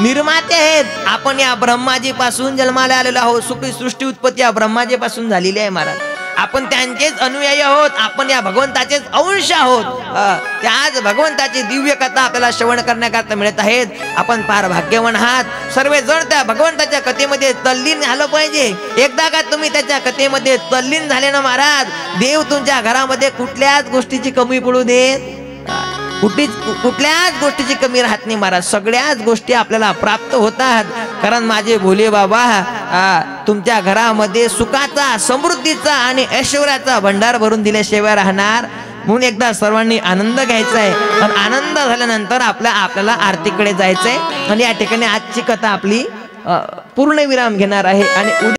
निर्माते आहेत. आपण या ब्रह्माजी पासून जन्माला आलेलो आहोत. सृष्टी उत्पत्ती या ब्रह्माजी पासून झालेली आहे महाराज. आपण त्यांचेच अनुयायी आहोत. आपण या भगवंताचेच अंश आहोत. त्याच भगवंताची दिव्य कथा आपल्याला श्रवण करण्याकरता मिळत आहेत. आपण फार भाग्यवान आहात. सर्वजण त्या भगवंताच्या कथेमध्ये तल्लीन झालं पाहिजे. एकदा का तुम्ही त्याच्या कथेमध्ये तल्लीन झाले ना महाराज, देव तुमच्या घरामध्ये कुठल्याच गोष्टीची कमी पडू देत, कुठल्याच गोष्टीची कमी राहत नाही महाराज. सगळ्याच गोष्टी आपल्याला प्राप्त होतात. कारण माझे भोले बाबा तुमच्या घरामध्ये सुखाचा, समृद्धीचा आणि ऐश्वर्याचा भंडार भरून दिल्याशिवाय राहणार. म्हणून एकदा सर्वांनी आनंद घ्यायचा आहे. आणि आनंद झाल्यानंतर आपल्याला आरतीकडे जायचंय. आणि या ठिकाणी आजची कथा आपली पूर्ण विराम घेणार आहे. आणि